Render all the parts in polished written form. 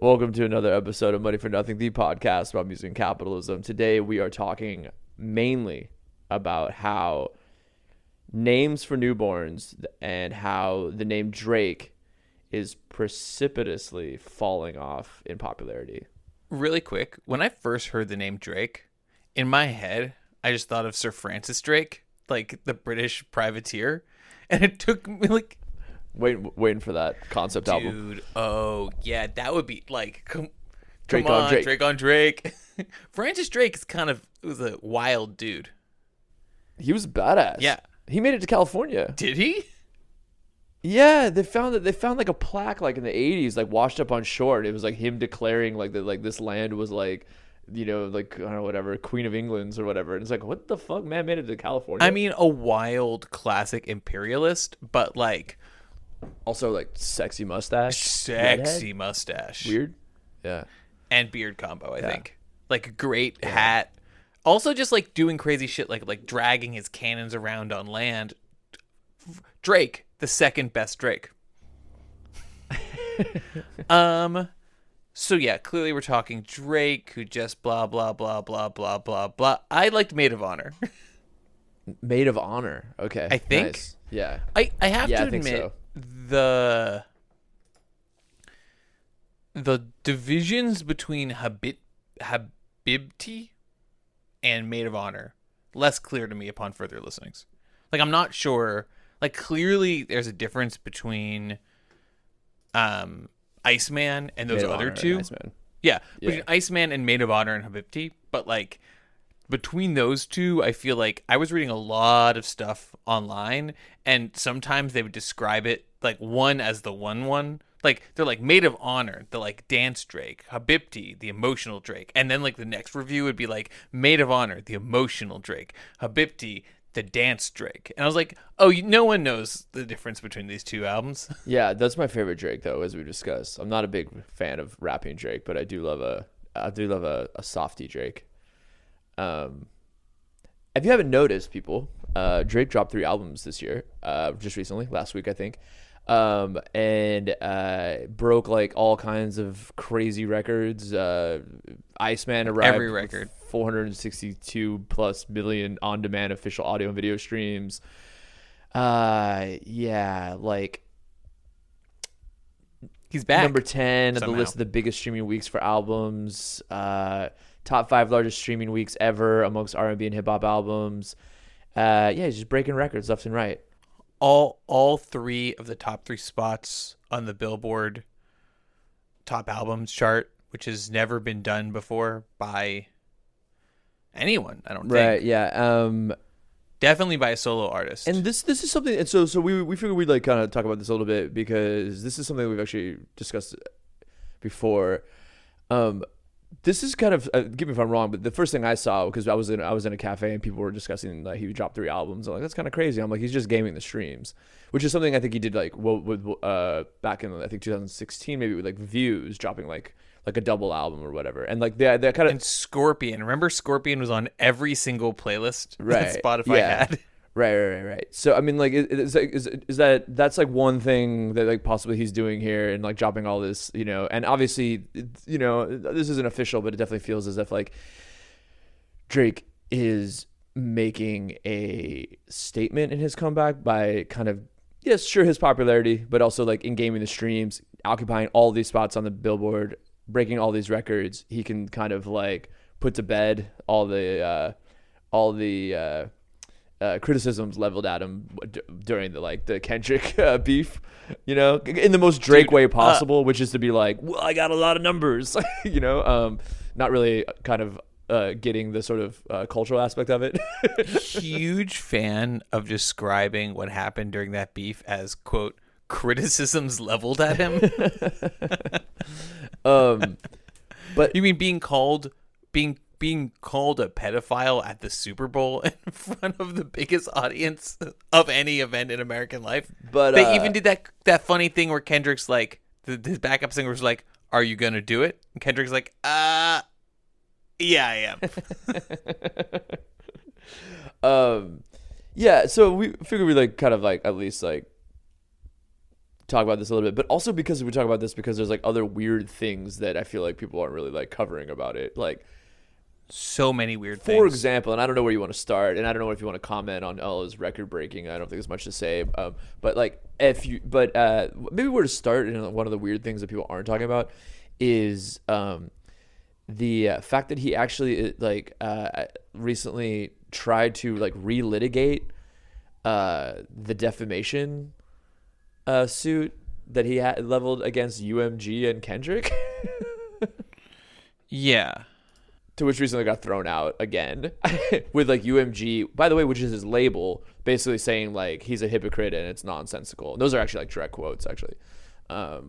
Welcome to another episode of Money for Nothing, the podcast about music and capitalism. Today we are talking mainly about how names for newborns and how the name Drake is precipitously falling off in popularity. Really quick, when I first heard the name Drake, in my head, I just thought of Sir Francis Drake, like the British privateer. And it took me like... Waiting for that concept album. Dude, oh, yeah, that would be like... Drake come on on, Drake. Drake on Drake. Francis Drake is was a wild dude. He was badass. Yeah. He made it to California. Did he? Yeah, they found like a plaque like in the 80s, like washed up on shore, and it was like him declaring like that, like this land was like, you know, like I don't know, whatever, Queen of England's or whatever. And it's like, what the fuck, man, made it to California? I mean, a wild classic imperialist, but like also like sexy mustache, sexy redhead? mustache, Weird, yeah, and beard combo. I Yeah. think like a great hat. Also, just like doing crazy shit, like dragging his cannons around on land. Drake, the second best Drake. So yeah, clearly we're talking Drake, who just blah blah blah blah blah blah blah. I liked Maid of Honor. Maid of Honor. Okay, I think. nice. Yeah, I have Yeah, to I think admit so. the divisions between Habibti and Maid of Honor less clear to me upon further listenings. Like I'm not sure. Like clearly there's a difference between Iceman and those Maid of other Honor, two. Iceman. Yeah, Yeah. between Iceman and Maid of Honor and Habibti, but like between those two, I feel like I was reading a lot of stuff online, and sometimes they would describe it like one as the one. Like they're like Maid of Honor, the like dance Drake, Habibti, the emotional Drake, and then like the next review would be like Maid of Honor, the emotional Drake, Habibti, the dance Drake, and I was like, oh, no one knows the difference between these two albums. Yeah, that's my favorite Drake though, as we discussed. I'm not a big fan of rapping Drake, but I do love a softy Drake. If you haven't noticed, people, Drake dropped 3 albums this year, just recently, last week I think, and broke like all kinds of crazy records. Iceman arrived Every record. with 462 plus million on-demand official audio and video streams. Yeah, like He's back. number 10 of the somehow. list of the biggest streaming weeks for albums. Top 5 largest streaming weeks ever amongst R&B and hip hop albums. Yeah, he's just breaking records left and right. All 3 of the top 3 spots on the Billboard top albums chart, which has never been done before by anyone, I don't think. Right, yeah. Definitely by a solo artist. And this is something, and so we figured we'd like kind of talk about this a little bit because this is something we've actually discussed before. This is kind of give me if I'm wrong, but the first thing I saw, because I was in a cafe and people were discussing like he dropped 3 albums. I'm like, that's kind of crazy. I'm like, he's just gaming the streams, which is something I think he did like with back in I think 2016 maybe with like Views dropping like a double album or whatever, and like they kind of and Scorpion. Remember Scorpion was on every single playlist Right, that Spotify yeah. had. Right. So I mean, like, is that's like one thing that like possibly he's doing here and like dropping all this, you know, and obviously, you know, this isn't official, but it definitely feels as if like Drake is making a statement in his comeback by kind of, yes, sure, his popularity, but also like in gaming the streams, occupying all these spots on the Billboard, breaking all these records. He can kind of like put to bed all the criticisms leveled at him during the Kendrick beef, you know, in the most Drake way possible, which is to be like, well, I got a lot of numbers, you know, not really kind of getting the sort of cultural aspect of it. Huge fan of describing what happened during that beef as, quote, criticisms leveled at him. But you mean being called a pedophile at the Super Bowl in front of the biggest audience of any event in American life? But they even did that funny thing where Kendrick's like, his backup singer was like, "Are you gonna do it?" And Kendrick's like, "Yeah, I am." Yeah, so we figured we like kind of like at least like talk about this a little bit, but also because we talk about this because there's like other weird things that I feel like people aren't really like covering about it. Like so many weird things. For example, and I don't know where you want to start, and I don't know if you want to comment on Ella's record breaking. I don't think there's much to say. But like maybe where to start, and one of the weird things that people aren't talking about is the fact that he actually recently tried to like relitigate the defamation suit that he had leveled against UMG and Kendrick. Yeah. To which recently got thrown out again with like UMG, by the way, which is his label, basically saying like he's a hypocrite and it's nonsensical. And those are actually like direct quotes, actually. Yeah,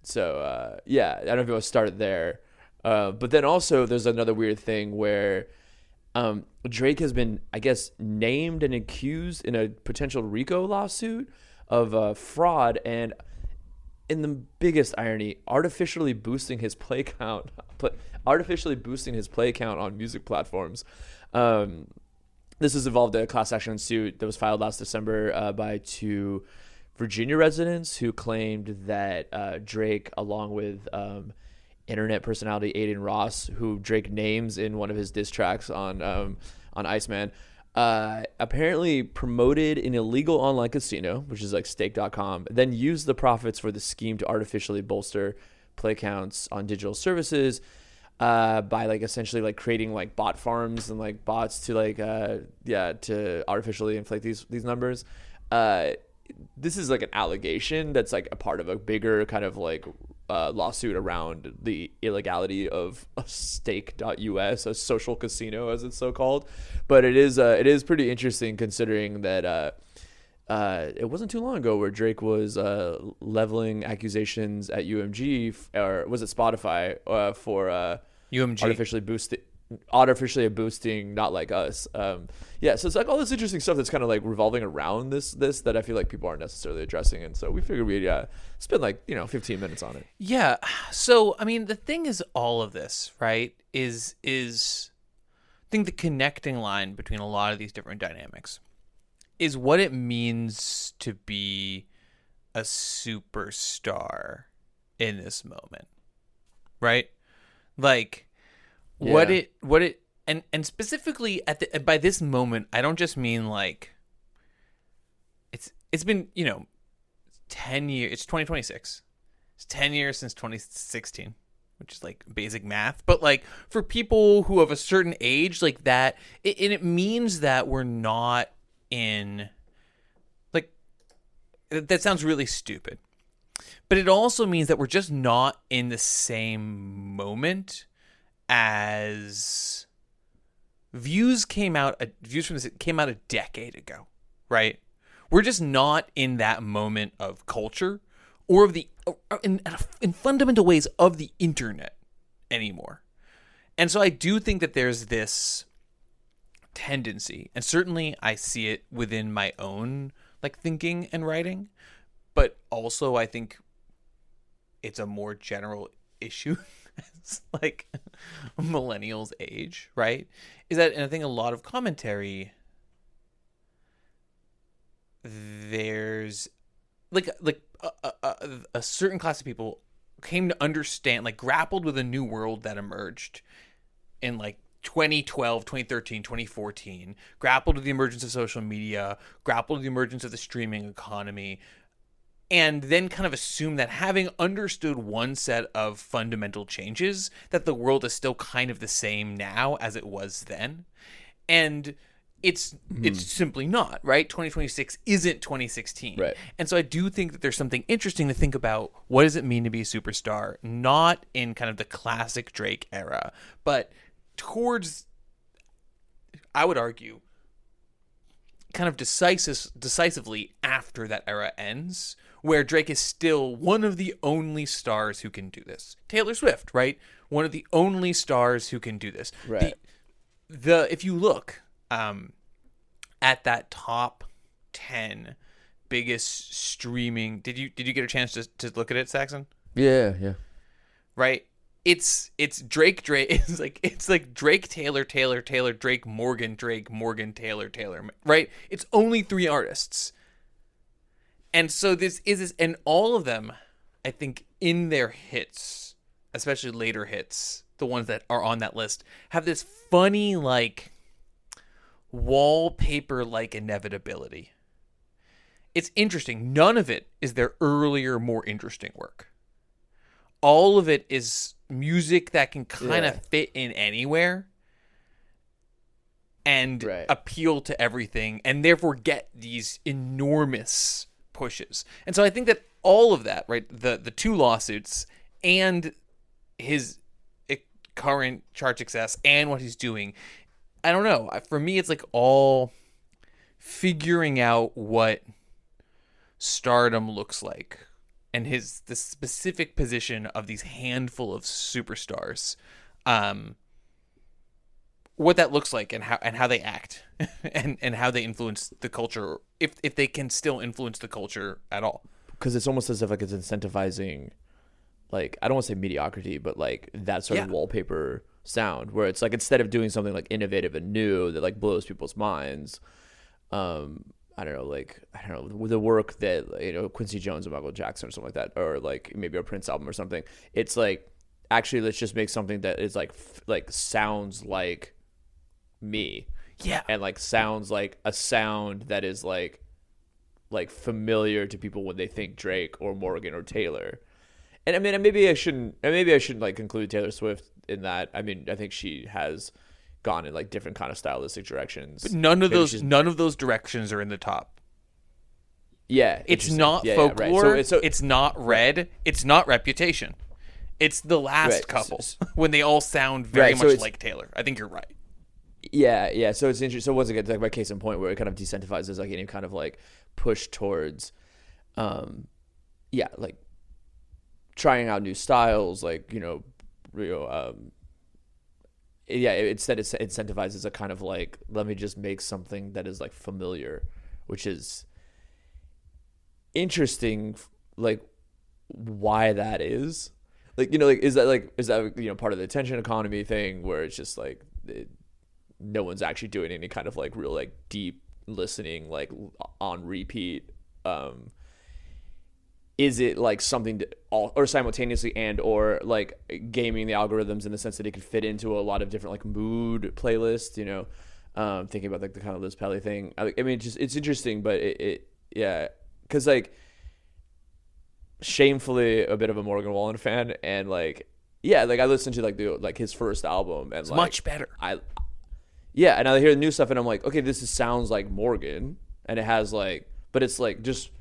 I don't know if you want to start there. But then also there's another weird thing where Drake has been, I guess, named and accused in a potential RICO lawsuit of fraud, and in the biggest irony, artificially boosting his play count on music platforms. This has involved a class action suit that was filed last December by two Virginia residents who claimed that Drake, along with internet personality Aiden Ross, who Drake names in one of his diss tracks on Iceman, apparently promoted an illegal online casino, which is like stake.com, then used the profits for the scheme to artificially bolster play counts on digital services by like essentially like creating like bot farms and like bots to like to artificially inflate these numbers. This is like an allegation that's like a part of a bigger kind of like lawsuit around the illegality of a stake.us, a social casino as it's so called. But it is pretty interesting considering that it wasn't too long ago where Drake was leveling accusations at UMG, or was it Spotify, for UMG artificially boosting Not Like Us. So it's like all this interesting stuff that's kind of like revolving around this that I feel like people aren't necessarily addressing, and so we figured we'd spend like 15 minutes on it. Yeah. So I mean, the thing is, all of this, right, is I think the connecting line between a lot of these different dynamics is what it means to be a superstar in this moment, right? Like what it and specifically by this moment, I don't just mean like it's been 10 years. It's 2026. It's 10 years since 2016, which is like basic math. But like for people who have a certain age, like that, it means that we're not in, like, that sounds really stupid, but it also means that we're just not in the same moment as views from this came out a decade ago, right? We're just not in that moment of culture or of the in fundamental ways of the internet anymore. And so I do think that there's this tendency, and certainly I see it within my own like thinking and writing, but also I think it's a more general issue as like millennials age, right? Is that, and I think a lot of commentary, there's like a certain class of people came to understand, like grappled with a new world that emerged in like 2012, 2013, 2014, grappled with the emergence of social media, grappled with the emergence of the streaming economy, and then kind of assume that having understood one set of fundamental changes, that the world is still kind of the same now as it was then. And it's simply not, right? 2026 isn't 2016. Right. And so I do think that there's something interesting to think about. What does it mean to be a superstar? Not in kind of the classic Drake era, but towards, I would argue, kind of decisively after that era ends, where Drake is still one of the only stars who can do this. Taylor Swift, right? One of the only stars who can do this. Right. The if you look at that top 10 biggest streaming, did you get a chance to look at it, Saxon? Yeah. Right? It's Drake, it's like Drake, Taylor, Drake, Morgan, Taylor, right? It's only 3 artists. And so and all of them, I think, in their hits, especially later hits, the ones that are on that list, have this funny, like, wallpaper-like inevitability. It's interesting. None of it is their earlier, more interesting work. All of it is music that can kind of fit in anywhere and appeal to everything, and therefore get these enormous pushes. And so I think that all of that, right, the 2 lawsuits and his current chart success and what he's doing, I don't know. For me, it's like all figuring out what stardom looks like, and the specific position of these handful of superstars, what that looks like, and how they act, and how they influence the culture, if they can still influence the culture at all. Because it's almost as if like it's incentivizing, like, I don't want to say mediocrity, but like that sort of wallpaper sound, where it's like, instead of doing something like innovative and new that like blows people's minds, I don't know, the work that, you know, Quincy Jones and Michael Jackson or something like that, or like maybe a Prince album or something. It's like, actually, let's just make something that is like sounds like me, and like sounds like a sound that is like familiar to people when they think Drake or Morgan or Taylor. And I mean, maybe I shouldn't like include Taylor Swift in that. I mean, I think she has gone in like different kind of stylistic directions. But none of those directions are in the top. Yeah, it's not folklore. Right. It's not Red. It's not Reputation. It's the last couple when they all sound very much like Taylor. I think you're right. Yeah. So it's interesting. So once again, like my case in point, where it kind of decentivizes like any kind of like push towards, like trying out new styles, like, you know, instead it incentivizes a kind of like, let me just make something that is like familiar, which is interesting. Like, why that is, like, you know, like, is that you know, part of the attention economy thing, where it's just like no one's actually doing any kind of like real like deep listening, like on repeat. Is it like something to or simultaneously, and or like gaming the algorithms in the sense that it could fit into a lot of different like mood playlists, you know, thinking about like the kind of Liz Pelly thing. I mean, it's interesting, but because like, shamefully a bit of a Morgan Wallen fan, and like, like I listened to like his first album, and it's like, much better. And I hear the new stuff, and I'm like, okay, this sounds like Morgan, and it has like, but it's like just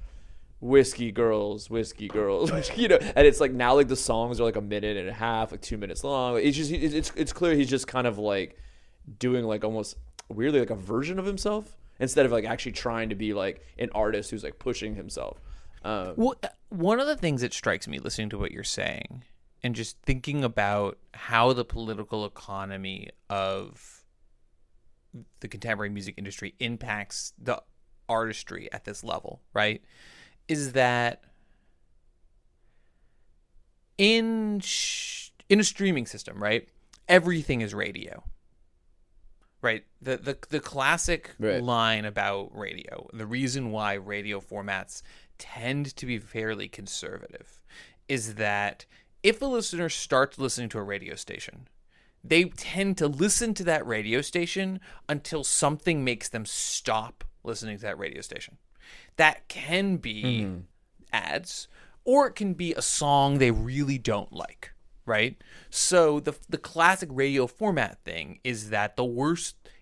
whiskey girls, you know, and it's like, now like the songs are like a minute and a half, like 2 minutes long. It's just, it's clear he's just kind of like doing like almost weirdly like a version of himself, instead of like actually trying to be like an artist who's like pushing himself. Well, one of the things that strikes me listening to what you're saying, and just thinking about how the political economy of the contemporary music industry impacts the artistry at this level, right, is that in a streaming system, right, everything is radio, right? The classic line about radio, the reason why radio formats tend to be fairly conservative, is that if a listener starts listening to a radio station, they tend to listen to that radio station until something makes them stop listening to that radio station. That can be ads, or it can be a song they really don't like, right? So the classic radio format thing is that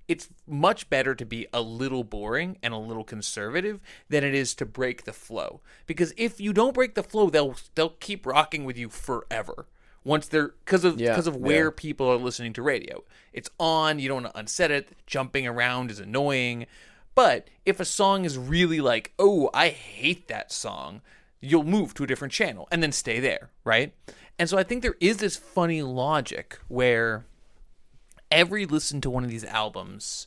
it's much better to be a little boring and a little conservative than it is to break the flow. Because if you don't break the flow, they'll keep rocking with you forever. Once they're because of where people are listening to radio. It's on, you don't want to unset it, jumping around is annoying. But if a song is really like, oh, I hate that song, you'll move to a different channel and then stay there, right? And so I think there is this funny logic where every listen to one of these albums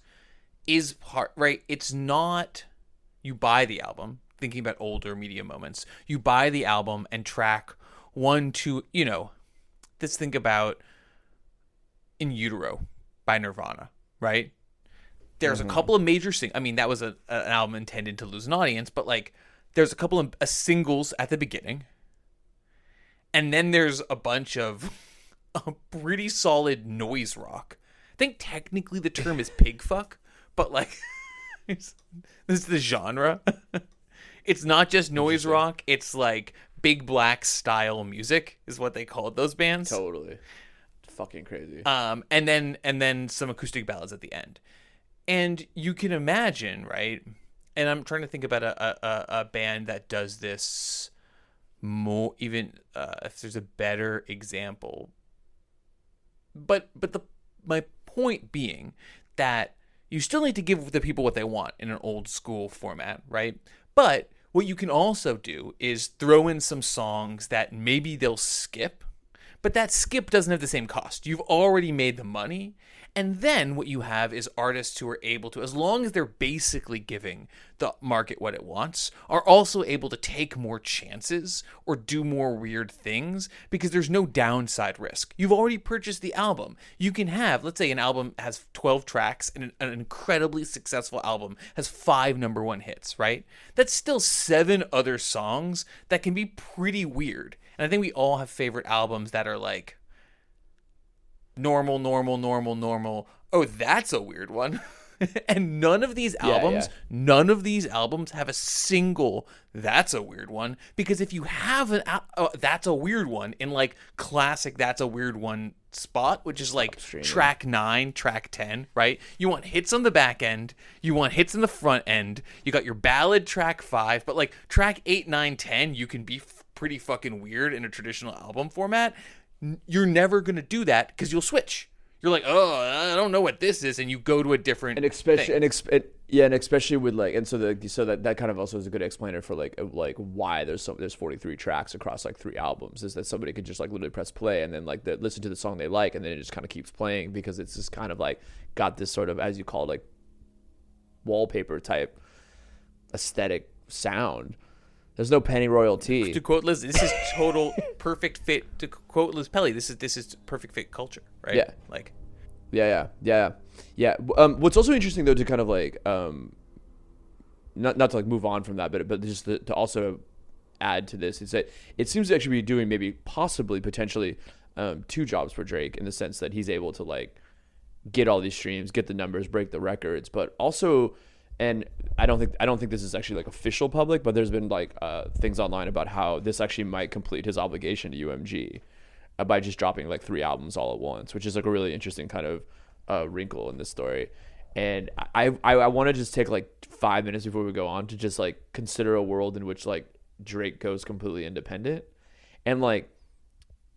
is part, right? It's not you buy the album, thinking about older media moments. You buy the album and track 1, 2, you know, let's think about In Utero by Nirvana, right? There's a couple of major I mean, that was an album intended to lose an audience, but like there's a couple of singles at the beginning, and then there's a bunch of a pretty solid noise rock. I think technically the term is pig fuck, but like this is the genre. It's not just noise rock, it's like Big Black style music is what they called those bands. Totally. Fucking crazy. And then some acoustic ballads at the end. And you can imagine, right? And I'm trying to think about a band that does this more, even if there's a better example. But my point being that you still need to give the people what they want in an old school format, right? But what you can also do is throw in some songs that maybe they'll skip, but that skip doesn't have the same cost. You've already made the money. And then what you have is artists who are able to, as long as they're basically giving the market what it wants, are also able to take more chances or do more weird things because there's no downside risk. You've already purchased the album. You can have, let's say an album has 12 tracks and an incredibly successful album has 5 number 1 hits, right? That's still 7 other songs that can be pretty weird. And I think we all have favorite albums that are like, normal. Oh, that's a weird one. And none of these albums have a single that's a weird one, because if you have an that's a weird one in like classic that's a weird one spot, which is like track 9, track 10, right? You want hits on the back end, you want hits in the front end, you got your ballad track 5, but like track 8, 9, 10 you can be pretty fucking weird in a traditional album format. You're never going to do that because you'll switch. You're like, oh, I don't know what this is, and you go to a different thing. And especially with like, and so that kind of also is a good explainer for like why there's 43 tracks across like 3 albums, is that somebody could just like literally press play and then like listen to the song they like, and then it just kind of keeps playing because it's just kind of like got this sort of, as you call it, like wallpaper type aesthetic sound. There's no penny royalty. To quote Liz, this is total perfect fit. To quote Liz Pelly, this is perfect fit culture, right? Yeah. Like, yeah. What's also interesting though, to kind of like, not to like move on from that, but just to also add to this, is that it seems to actually be doing maybe possibly potentially 2 jobs for Drake, in the sense that he's able to like get all these streams, get the numbers, break the records, but also. And I don't think this is actually like official public, but there's been like things online about how this actually might complete his obligation to UMG by just dropping like 3 albums all at once, which is like a really interesting kind of wrinkle in this story. And I want to just take like 5 minutes before we go on to just like consider a world in which like Drake goes completely independent, and like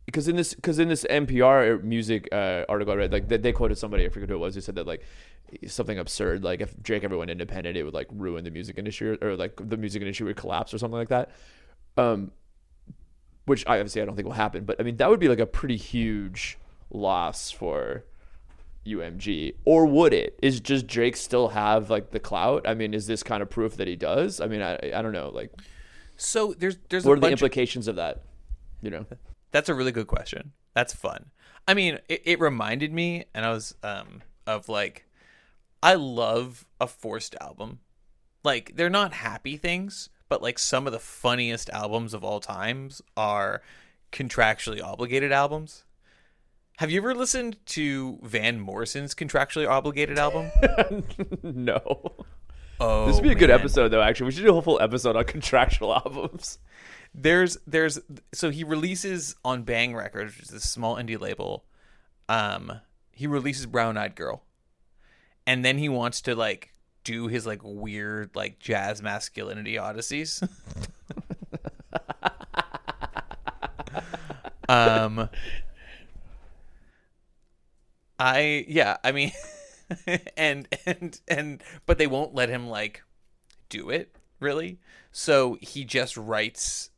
because in this NPR music article I read, like they quoted somebody, I forget who it was, who said that like something absurd, like if Drake ever went independent, it would like ruin the music industry, or like the music industry would collapse or something like that, which I don't think will happen, but I mean that would be like a pretty huge loss for UMG. Or would it? Does Drake still have like the clout? I mean, is this kind of proof that he does? I mean, I don't know, like, so there's what are the implications of that, you know? That's a really good question. That's fun. I mean, it reminded me, and I was of like, I love a forced album. Like, they're not happy things, but like some of the funniest albums of all times are contractually obligated albums. Have you ever listened to Van Morrison's contractually obligated album? No. Oh, this would be a good episode though, actually. We should do a full episode on contractual albums. So he releases on Bang Records, which is a small indie label. He releases Brown Eyed Girl. And then he wants to like do his like weird like jazz masculinity odysseys. I mean and but they won't let him like do it really. So he just writes,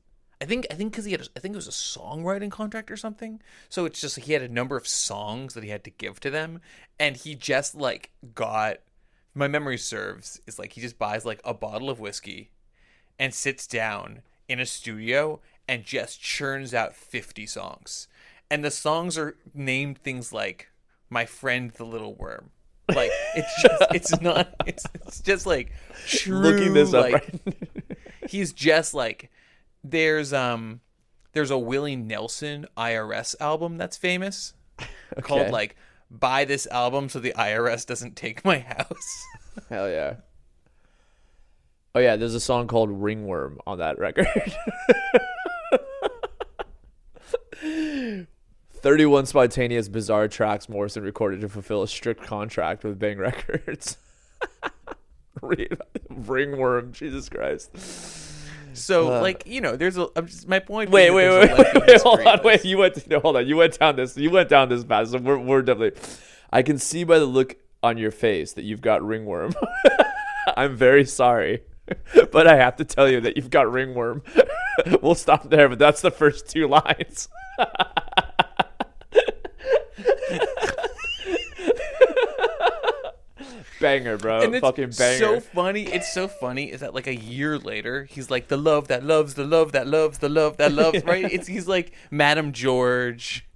I think because I think it was a songwriting contract or something. So it's just like he had a number of songs that he had to give to them, and he just like got, my memory serves, is like he just buys like a bottle of whiskey and sits down in a studio and just churns out 50 songs. And the songs are named things like My Friend the Little Worm, Like it's not. It's just like true. Looking this up, like, right? He's just like there's a Willie Nelson IRS album that's famous called like "Buy This Album So the IRS Doesn't Take My House." Hell yeah. Oh yeah, there's a song called Ringworm on that record. 31 spontaneous, bizarre tracks Morrison recorded to fulfill a strict contract with Bang Records. Ringworm, Jesus Christ. So, like, you know, there's my point. Wait, hold on, wait. Hold on. You went down this path. So we're definitely. I can see by the look on your face that you've got ringworm. I'm very sorry, but I have to tell you that you've got ringworm. We'll stop there, but that's the first two lines. Banger, bro. And it's fucking banger. So funny. It's so funny is that like a year later, he's like the love that loves, the love that loves, the love that loves, right? He's like Madame George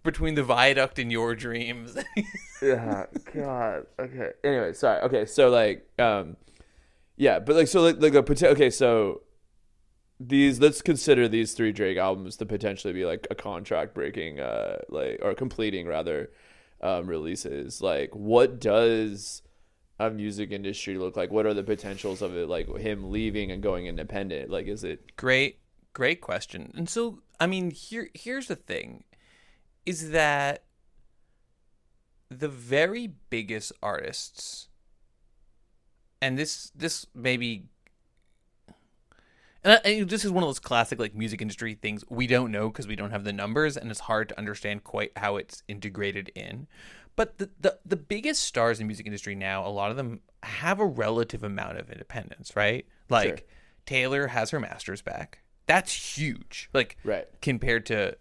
between the viaduct and your dreams. Yeah, God. Okay. Anyway, sorry. Okay, so like, yeah, but like, so like a okay, so let's consider these 3 Drake albums to potentially be like a contract breaking, like, or completing rather, releases. Like, what does a music industry look like? What are the potentials of it? Like him leaving and going independent? Like, is it great question? And so, I mean, here's the thing, is that the very biggest artists, and this maybe, and this is one of those classic like music industry things we don't know because we don't have the numbers, and it's hard to understand quite how it's integrated in. But the biggest stars in the music industry now, a lot of them have a relative amount of independence, right? Like, sure. Taylor has her masters back. That's huge. Like, right. Compared to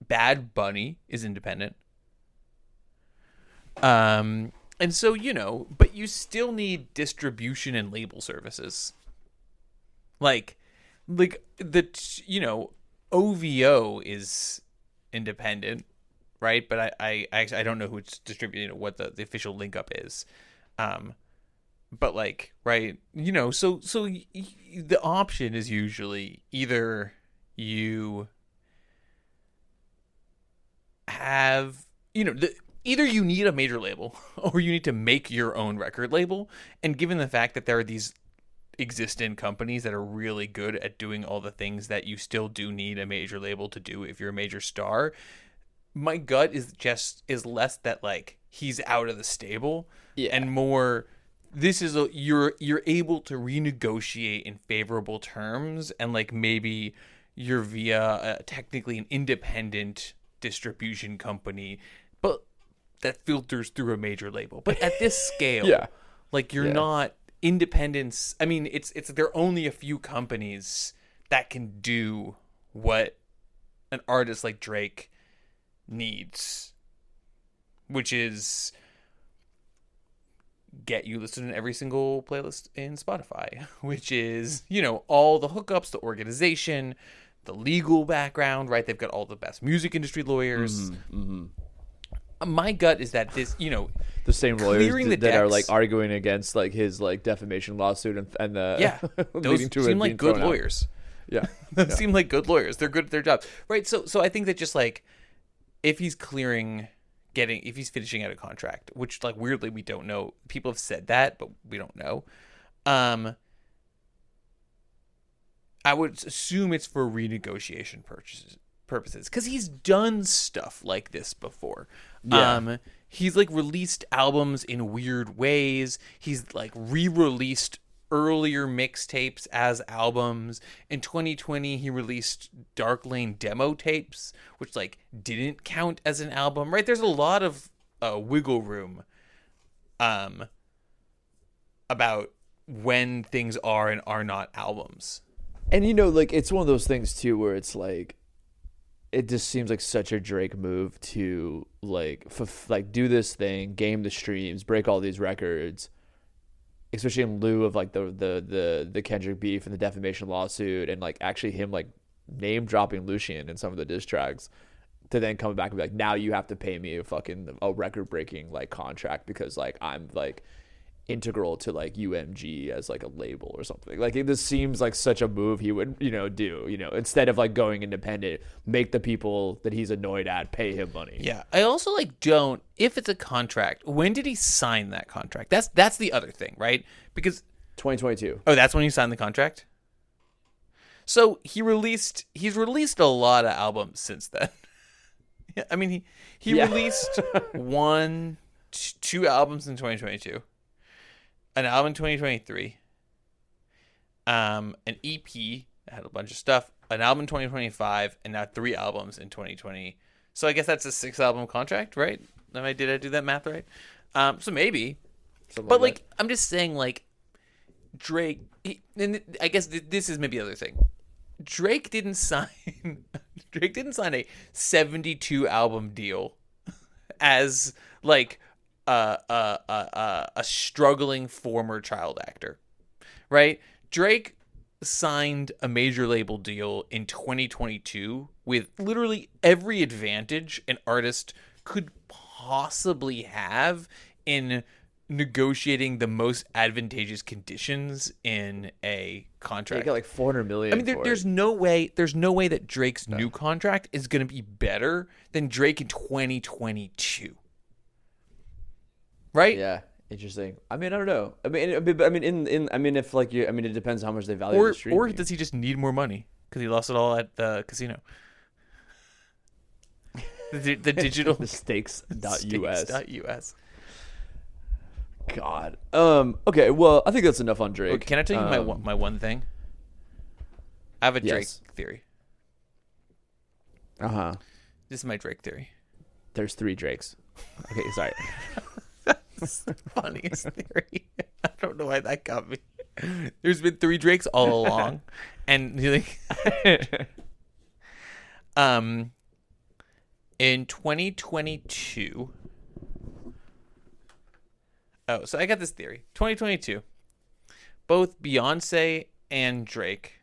Bad Bunny is independent. And so, you know, but you still need distribution and label services. Like the, you know, OVO is independent, right? But I don't know who's distributing, what the official link up is. But like, right, you know, so the option is usually either you have, you know, either you need a major label or you need to make your own record label. And given the fact that there are these existing companies that are really good at doing all the things that you still do need a major label to do if you're a major star, my gut is less that like he's out of the stable, and more this is you're able to renegotiate in favorable terms, and like maybe you're via technically an independent distribution company, but that filters through a major label. But at this scale, like you're not independence. I mean, it's there are only a few companies that can do what an artist like Drake needs, which is get you listed in every single playlist in Spotify, which is, you know, all the hookups, the organization, the legal background, right? They've got all the best music industry lawyers. My gut is that this, you know, the same lawyers that are like arguing against like his like defamation lawsuit and the those seem like good lawyers. Yeah, those seem like good lawyers. They're good at their job, right? So I think that just like if he's if he's finishing out a contract, which like weirdly we don't know. People have said that, but we don't know. I would assume it's for renegotiation purposes because he's done stuff like this before. He's like released albums in weird ways. He's like re-released earlier mixtapes as albums. In 2020 he released Dark Lane demo tapes, which like didn't count as an album, right? There's a lot of wiggle room about when things are and are not albums. And you know, like it's one of those things too where it's like it just seems like such a Drake move to like do this thing, game the streams, break all these records, especially in lieu of like the Kendrick beef and the defamation lawsuit, and like actually him like name dropping Lucien in some of the diss tracks, to then come back and be like, now you have to pay me a record breaking like contract because like I'm like integral to like UMG as like a label or something. Like this seems like such a move he would, do, instead of like going independent, make the people that he's annoyed at pay him money. Yeah. I also like don't, if it's a contract, when did he sign that contract? That's the other thing, right? Because 2022. Oh, that's when he signed the contract? So he's released a lot of albums since then. I mean, he released 2 albums in 2022, an album in 2023, an EP that had a bunch of stuff, an album in 2025, and now 3 albums in 2020. So I guess that's a 6-album contract, right? Did I do that math right? So maybe. But like I'm just saying, like Drake, and I guess this is maybe the other thing. Drake didn't sign a 72 album deal as like a struggling former child actor, right? Drake signed a major label deal in 2022 with literally every advantage an artist could possibly have in negotiating the most advantageous conditions in a contract. They got like $400 million. I mean, there's no way that Drake's new contract is going to be better than Drake in 2022. Right? Yeah, interesting. I mean, I don't know. I mean, if like you, I mean, it depends how much they value the stream. Or does he just need more money because he lost it all at the casino? The digital the stakes.us. Stakes.us. God. Okay. Well, I think that's enough on Drake. Can I tell you my one thing? I have a Drake theory. This is my Drake theory. There's 3 Drakes. Okay, sorry. That's the funniest theory. I don't know why that got me. There's been 3 Drakes all along, and like, in 2022. Oh, so I got this theory. 2022, both Beyonce and Drake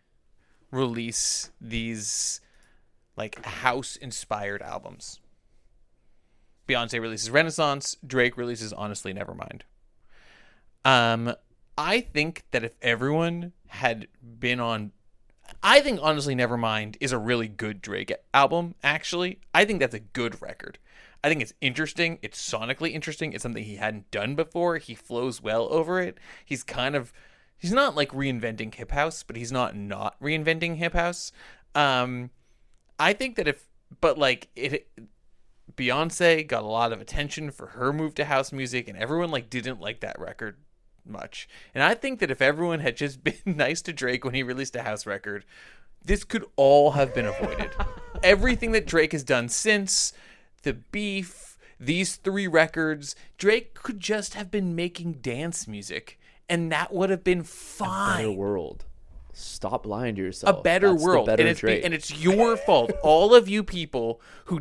release these like house-inspired albums. Beyonce releases Renaissance. Drake releases Honestly Nevermind. I think that if everyone had been on... I think Honestly Nevermind is a really good Drake album, actually. I think that's a good record. I think it's interesting. It's sonically interesting. It's something he hadn't done before. He flows well over it. He's not like reinventing hip house, but he's not reinventing hip house. I think that Beyonce got a lot of attention for her move to house music, and everyone like didn't like that record much. And I think that if everyone had just been nice to Drake when he released a house record, this could all have been avoided. Everything that Drake has done since the beef, these 3 records, Drake could just have been making dance music, and that would have been fine. A better world. Stop lying to yourself. A better world. And it's your fault. All of you people who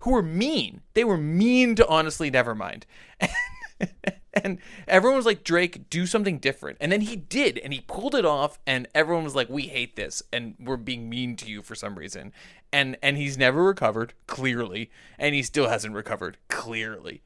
were mean. They were mean to Honestly Nevermind. And everyone was like, Drake, do something different. And then he did, and he pulled it off, and everyone was like, we hate this, and we're being mean to you for some reason. And he's never recovered, clearly, and he still hasn't recovered, clearly.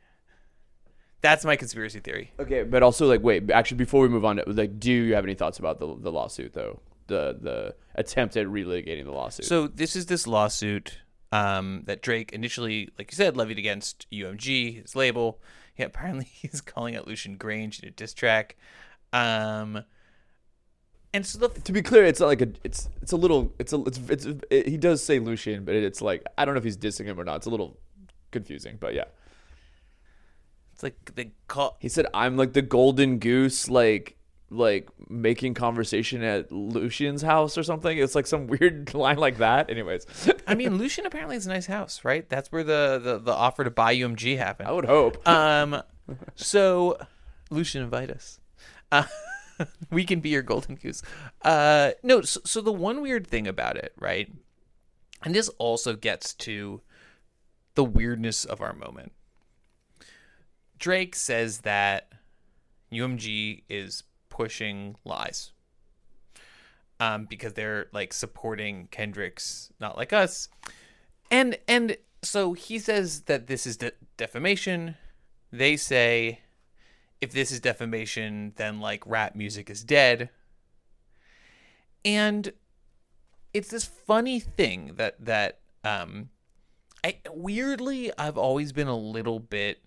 That's my conspiracy theory. Okay, but also, like, wait, actually, before we move on, like, do you have any thoughts about the lawsuit, though? The attempt at relitigating the lawsuit. So this lawsuit that Drake initially, like you said, levied against UMG, his label. Yeah, apparently he's calling out Lucian Grange in a diss track. And so to be clear, it's not like he does say Lucian, but it's like, I don't know if he's dissing him or not. It's a little confusing, but yeah. It's like he said, I'm like the golden goose, like making conversation at Lucian's house or something. It's like some weird line like that. Anyways. I mean, Lucian apparently has a nice house, right? That's where the offer to buy UMG happened. I would hope. So Lucian, invite us. We can be your golden goose. No, so the one weird thing about it, right? And this also gets to the weirdness of our moment. Drake says that UMG is pushing lies because they're like supporting Kendrick's Not Like Us. And so he says that this is defamation. They say if this is defamation, then like rap music is dead. And it's this funny thing that weirdly I've always been a little bit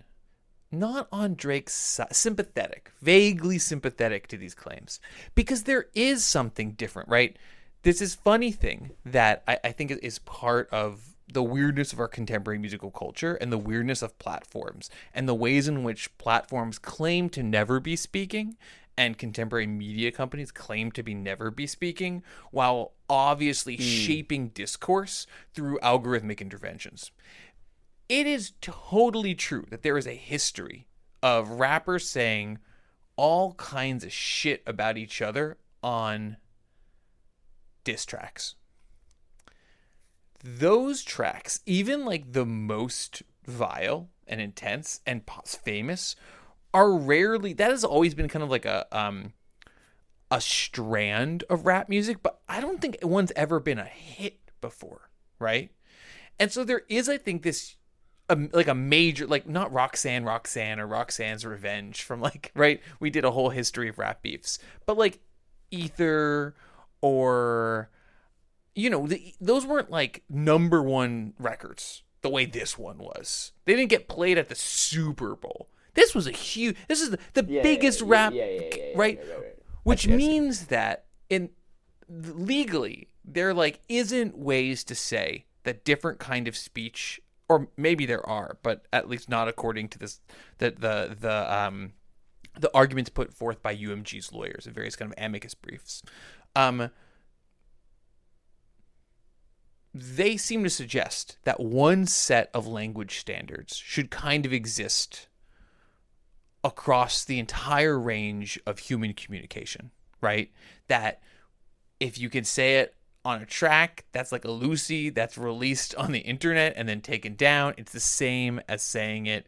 not on Drake's side, sympathetic, vaguely sympathetic to these claims, because there is something different, right? This is funny thing that I think is part of the weirdness of our contemporary musical culture and the weirdness of platforms and the ways in which platforms claim to never be speaking and contemporary media companies claim to be never be speaking while obviously shaping discourse through algorithmic interventions. It is totally true that there is a history of rappers saying all kinds of shit about each other on diss tracks. Those tracks, even like the most vile and intense and famous, are rarely. That has always been kind of like a strand of rap music, but I don't think one's ever been a hit before, right? And so there is, I think, this like a major, like not Roxanne or Roxanne's Revenge from like, right? We did a whole history of rap beefs, but like Ether or, you know, those weren't like number one records the way this one was. They didn't get played at the Super Bowl. This was this is the biggest rap, right? Which means that legally there like isn't ways to say that different kind of speech, or maybe there are, but at least not according to this, the arguments put forth by UMG's lawyers in various kind of amicus briefs. They seem to suggest that one set of language standards should kind of exist across the entire range of human communication, right? That if you can say it on a track, that's like a Lucy that's released on the internet and then taken down, it's the same as saying it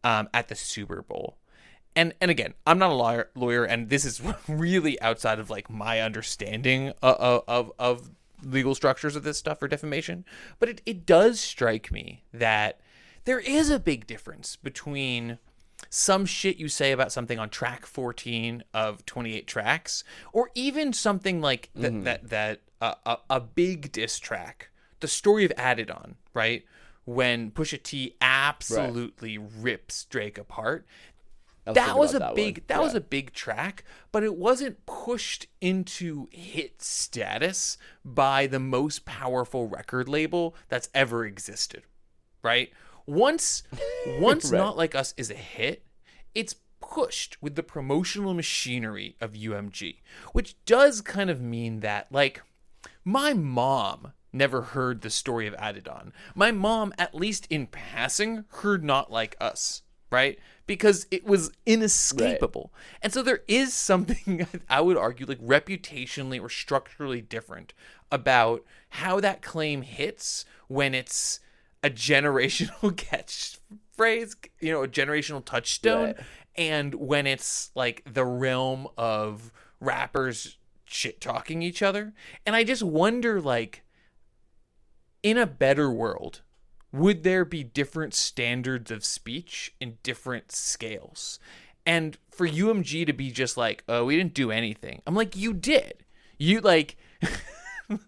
at the Super Bowl. And again, I'm not a lawyer, and this is really outside of like my understanding of legal structures of this stuff for defamation. But it does strike me that there is a big difference between some shit you say about something on track 14 of 28 tracks, or even something like a big diss track, the story of Adidon, right? When Pusha T absolutely rips Drake apart. That was a big track, but it wasn't pushed into hit status by the most powerful record label that's ever existed, right? Once right. Not Like Us is a hit, it's pushed with the promotional machinery of UMG, which does kind of mean that, like, my mom never heard the story of Adidon. My mom, at least in passing, heard Not Like Us, right? Because it was inescapable. Right. And so there is something, I would argue, like reputationally or structurally different about how that claim hits when it's a generational catchphrase, you know, a generational touchstone, right. And when it's like the realm of rappers shit-talking each other. And I just wonder, like, in a better world, would there be different standards of speech in different scales? And for UMG to be just like, oh, we didn't do anything. I'm like, you did. You like,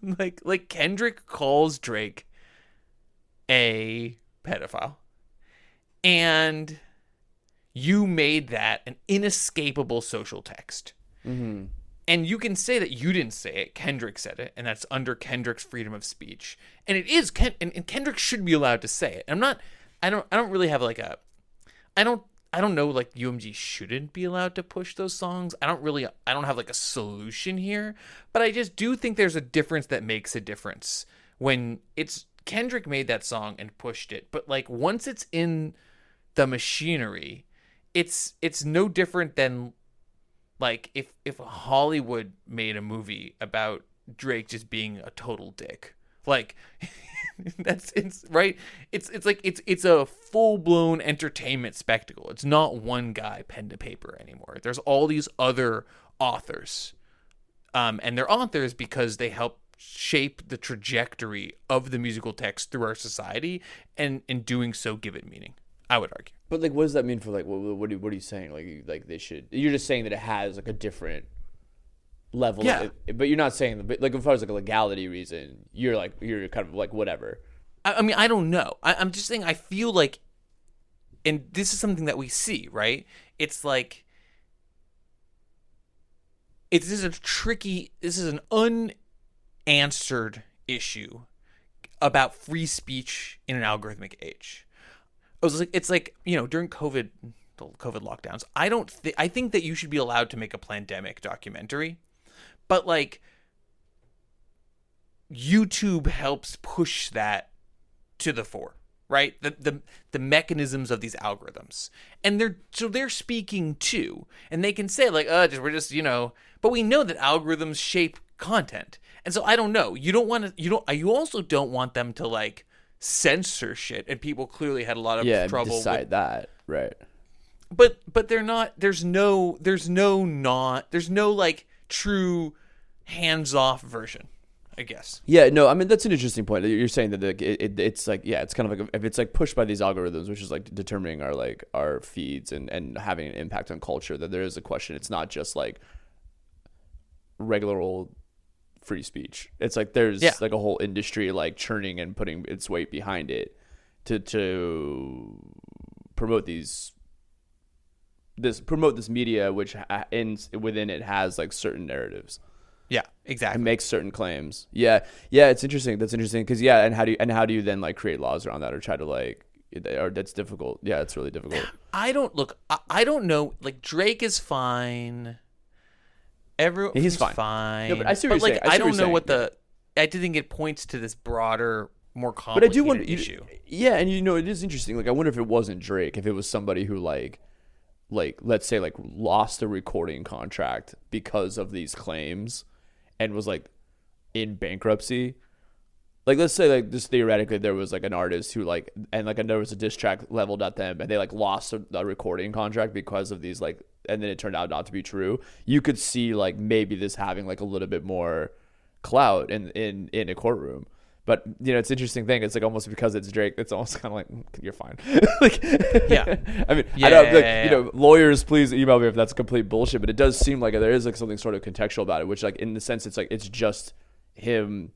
like Kendrick calls Drake a pedophile. And you made that an inescapable social text. Mm-hmm. And you can say that you didn't say it, Kendrick said it, and that's under Kendrick's freedom of speech. And it is, and Kendrick should be allowed to say it. I don't really have like I don't know, like UMG shouldn't be allowed to push those songs. I don't have like a solution here, but I just do think there's a difference that makes a difference when it's Kendrick made that song and pushed it. But like once it's in the machinery, it's no different than like if Hollywood made a movie about Drake just being a total dick, like it's right. It's like it's a full blown entertainment spectacle. It's not one guy pen to paper anymore. There's all these other authors, and they're authors because they help shape the trajectory of the musical text through our society, and in doing so give it meaning, I would argue. But like, what does that mean for like what are you saying? Like they should. You're just saying that it has like a different level. Yeah. But you're not saying like as far as like a legality reason. You're kind of like whatever. I mean, I don't know. I'm just saying I feel like, and this is something that we see, right? It's like this is an unanswered issue about free speech in an algorithmic age. It's like, during the COVID lockdowns, I think that you should be allowed to make a pandemic documentary, but like YouTube helps push that to the fore, right? The mechanisms of these algorithms, and they're speaking too, and they can say like, we're just, but we know that algorithms shape content, and so I don't know. You also don't want them to like censor shit, and people clearly had a lot of trouble decide that, right? But they're not. There's no like true hands-off version, I guess. Yeah, no, I mean that's an interesting point. You're saying that it's like, yeah, it's kind of like if it's like pushed by these algorithms, which is like determining our feeds and having an impact on culture, that there is a question. It's not just like regular old free speech. It's like there's like a whole industry like churning and putting its weight behind it to promote this media, which within it has like certain narratives. Yeah, exactly. And makes certain claims. Yeah, it's interesting. That's interesting because and how do you then like create laws around that or try to like, or that's difficult. Yeah, it's really difficult. I don't know. Like Drake is fine. He's fine. No, but I see what you're saying. I don't know what I do think it points to this broader, more complicated issue. Yeah, and it is interesting. Like I wonder if it wasn't Drake, if it was somebody who like let's say like lost a recording contract because of these claims and was like in bankruptcy. Like let's say like just theoretically there was like an artist who like, and like there was a diss track leveled at them and they like lost a recording contract because of these like, and then it turned out not to be true. You could see like maybe this having like a little bit more clout in a courtroom. But it's an interesting thing. It's like almost because it's Drake, it's almost kind of like you're fine. Like, yeah. I mean, I don't lawyers, please email me if that's complete bullshit. But it does seem like there is like something sort of contextual about it, which like in the sense it's like it's just him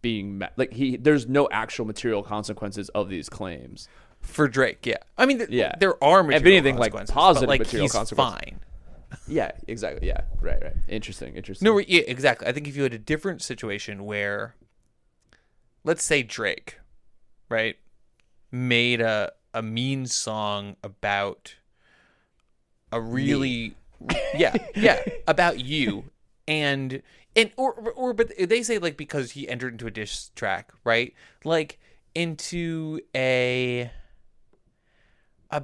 being like there's no actual material consequences of these claims for Drake. Yeah, I mean, there are material if anything like consequences, positive but, like, material he's consequences. Fine. Yeah, exactly. Yeah, right. Interesting. No, yeah, exactly. I think if you had a different situation where, let's say Drake, right, made a mean song about a really about you but they say like because he entered into a diss track, right, like into a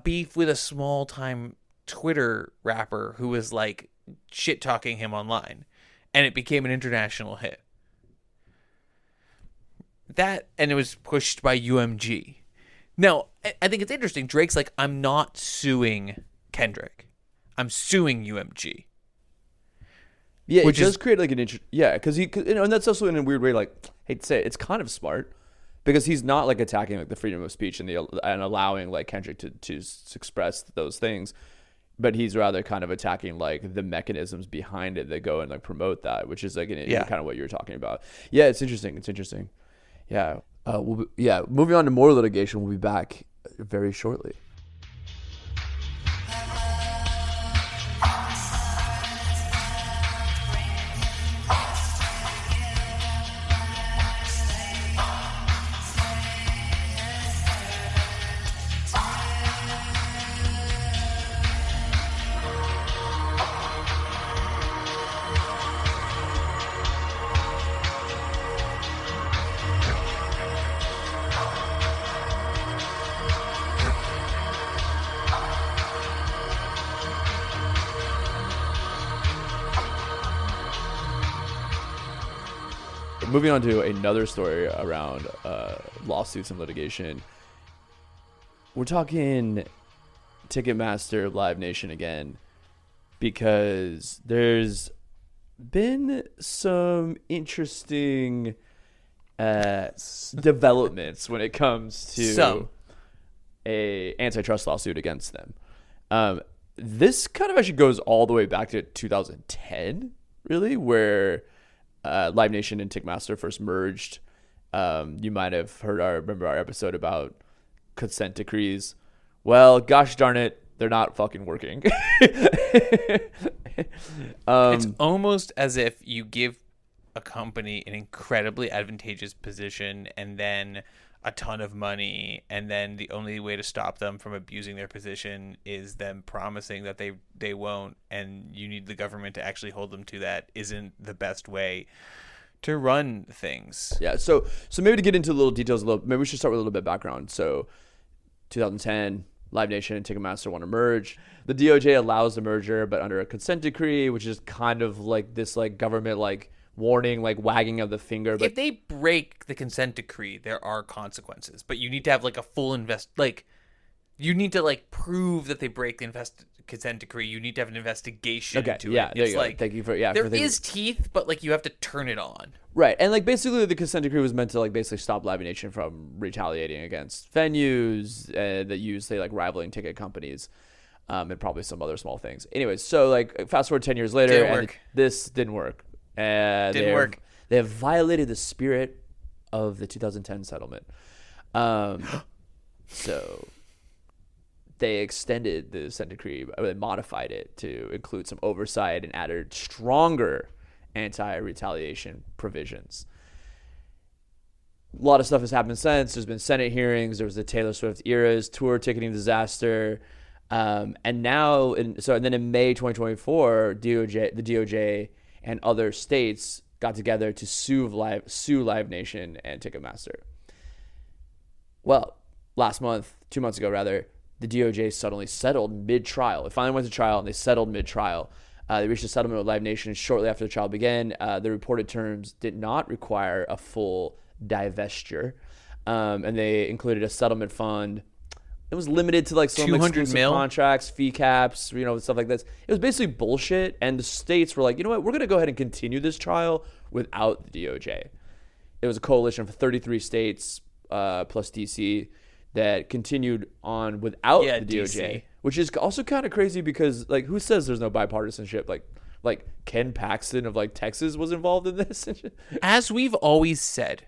beef with a small time Twitter rapper who was like shit talking him online, and it became an international hit. And it was pushed by UMG. Now, I think it's interesting. Drake's like, I'm not suing Kendrick. I'm suing UMG. Yeah, which does create like an because and that's also in a weird way. Like, hate to say it, it's kind of smart because he's not like attacking like the freedom of speech and allowing like Kendrick to express those things, but he's rather kind of attacking like the mechanisms behind it that go and like promote that, which is like kind of what you were talking about. Yeah, it's interesting. Yeah. Moving on to more litigation. We'll be back very shortly. Moving on to another story around lawsuits and litigation. We're talking Ticketmaster, LiveNation again, because there's been some interesting developments when it comes to a antitrust lawsuit against them. This kind of actually goes all the way back to 2010, really, where LiveNation and Ticketmaster first merged. You might have remember our episode about consent decrees. Well, gosh darn it, they're not fucking working. It's almost as if you give a company an incredibly advantageous position and then a ton of money, and then the only way to stop them from abusing their position is them promising that they won't, and you need the government to actually hold them to that, isn't the best way to run things. Yeah, so maybe to get into little details maybe we should start with a little bit of background. So 2010, LiveNation and Ticketmaster want to merge. The DOJ allows the merger, but under a consent decree, which is kind of like this like government like warning, like wagging of the finger. But if they break the consent decree, there are consequences, but you need to have like a full you need to like prove that they break the consent decree. You need to have an investigation into it. There It's you like, go. Thank you for there is teeth, but like you have to turn it on. Right, and like basically the consent decree was meant to like basically stop LiveNation from retaliating against venues that use say like rivaling ticket companies, and probably some other small things. Anyways, so like fast forward 10 years later, and this didn't work. Didn't work. They have violated the spirit of the 2010 settlement. So they extended the consent decree, they modified it to include some oversight and added stronger anti-retaliation provisions. A lot of stuff has happened since. There's been Senate hearings. There was the Taylor Swift Eras tour ticketing disaster. And now, and then in May 2024, the DOJ and other states got together to sue LiveNation and Ticketmaster. Well, 2 months ago, the DOJ suddenly settled mid-trial. It finally went to trial, and they settled mid-trial. They reached a settlement with LiveNation shortly after the trial began. The reported terms did not require a full divestiture, and they included a settlement fund. It was limited to like some exclusive contracts, fee caps, stuff like this. It was basically bullshit, and the states were like, you know what, we're going to go ahead and continue this trial without the DOJ. It was a coalition of 33 states plus DC that continued on without the DOJ, DC. Which is also kind of crazy because like who says there's no bipartisanship? Like Ken Paxton of like Texas was involved in this. As we've always said,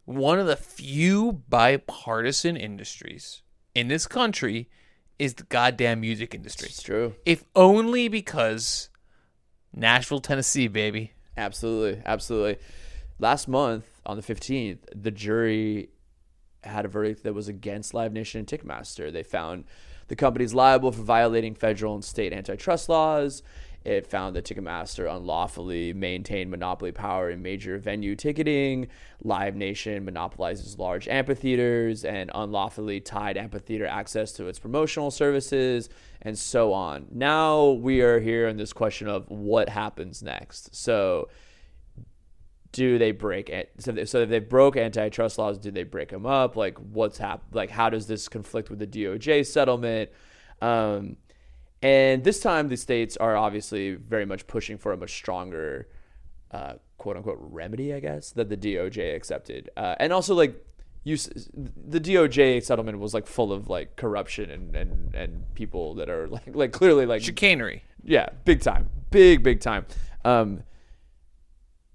one of the few bipartisan industries in this country is the goddamn music industry. It's true. If only because Nashville, Tennessee, baby. Absolutely. Last month on the 15th, the jury had a verdict that was against LiveNation and Ticketmaster. They found the companies liable for violating federal and state antitrust laws. It found that Ticketmaster unlawfully maintained monopoly power in major venue ticketing. LiveNation monopolizes large amphitheaters and unlawfully tied amphitheater access to its promotional services, and so on. Now we are here in this question of what happens next. So do they break it? So if they broke antitrust laws, do they break them up? Like what's happened? Like how does this conflict with the DOJ settlement? And this time the states are obviously very much pushing for a much stronger, quote unquote, remedy, I guess, that the DOJ accepted. And also like the DOJ settlement was like full of like corruption and people that are like clearly like chicanery. Yeah. Big time. Big time.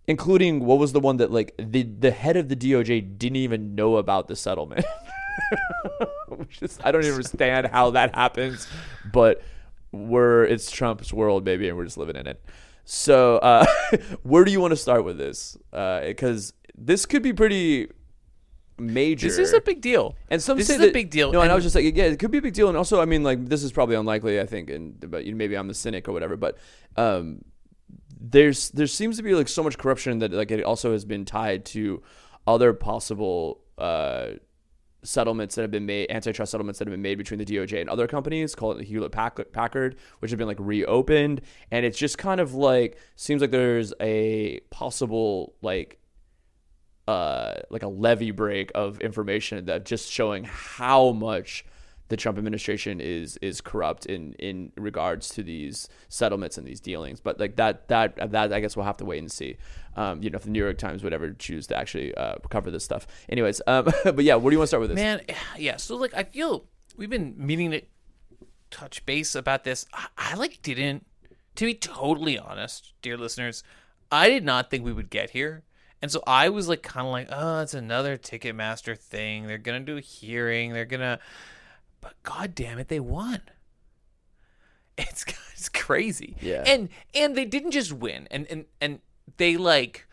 Including what was the one that like the head of the DOJ didn't even know about the settlement. I don't even understand how that happens, but it's Trump's world, baby, and we're just living in it. So where do you want to start with this? Because this could be pretty major. This is a big deal. And some this say is that, a big deal. No, and I was just like, yeah, it could be a big deal. And also, I mean, like, this is probably unlikely, I think, but maybe I'm the cynic or whatever, but there seems to be like so much corruption that like it also has been tied to other possible settlements that have been made, antitrust settlements that have been made between the DOJ and other companies, called Hewlett Packard, which have been like reopened. And it's just kind of like seems like there's a possible like a levee break of information that just showing how much the Trump administration is corrupt in regards to these settlements and these dealings. But like that I guess we'll have to wait and see. If the New York Times would ever choose to actually cover this stuff. Anyways, but yeah, where do you want to start with this? Man, yeah. So like, I feel we've been meaning to touch base about this. I like didn't, to be totally honest, dear listeners, I did not think we would get here. And so I was like, kind of like, oh, it's another Ticketmaster thing. They're going to do a hearing. But God damn it, they won. It's crazy. Yeah. And they didn't just win. And they like,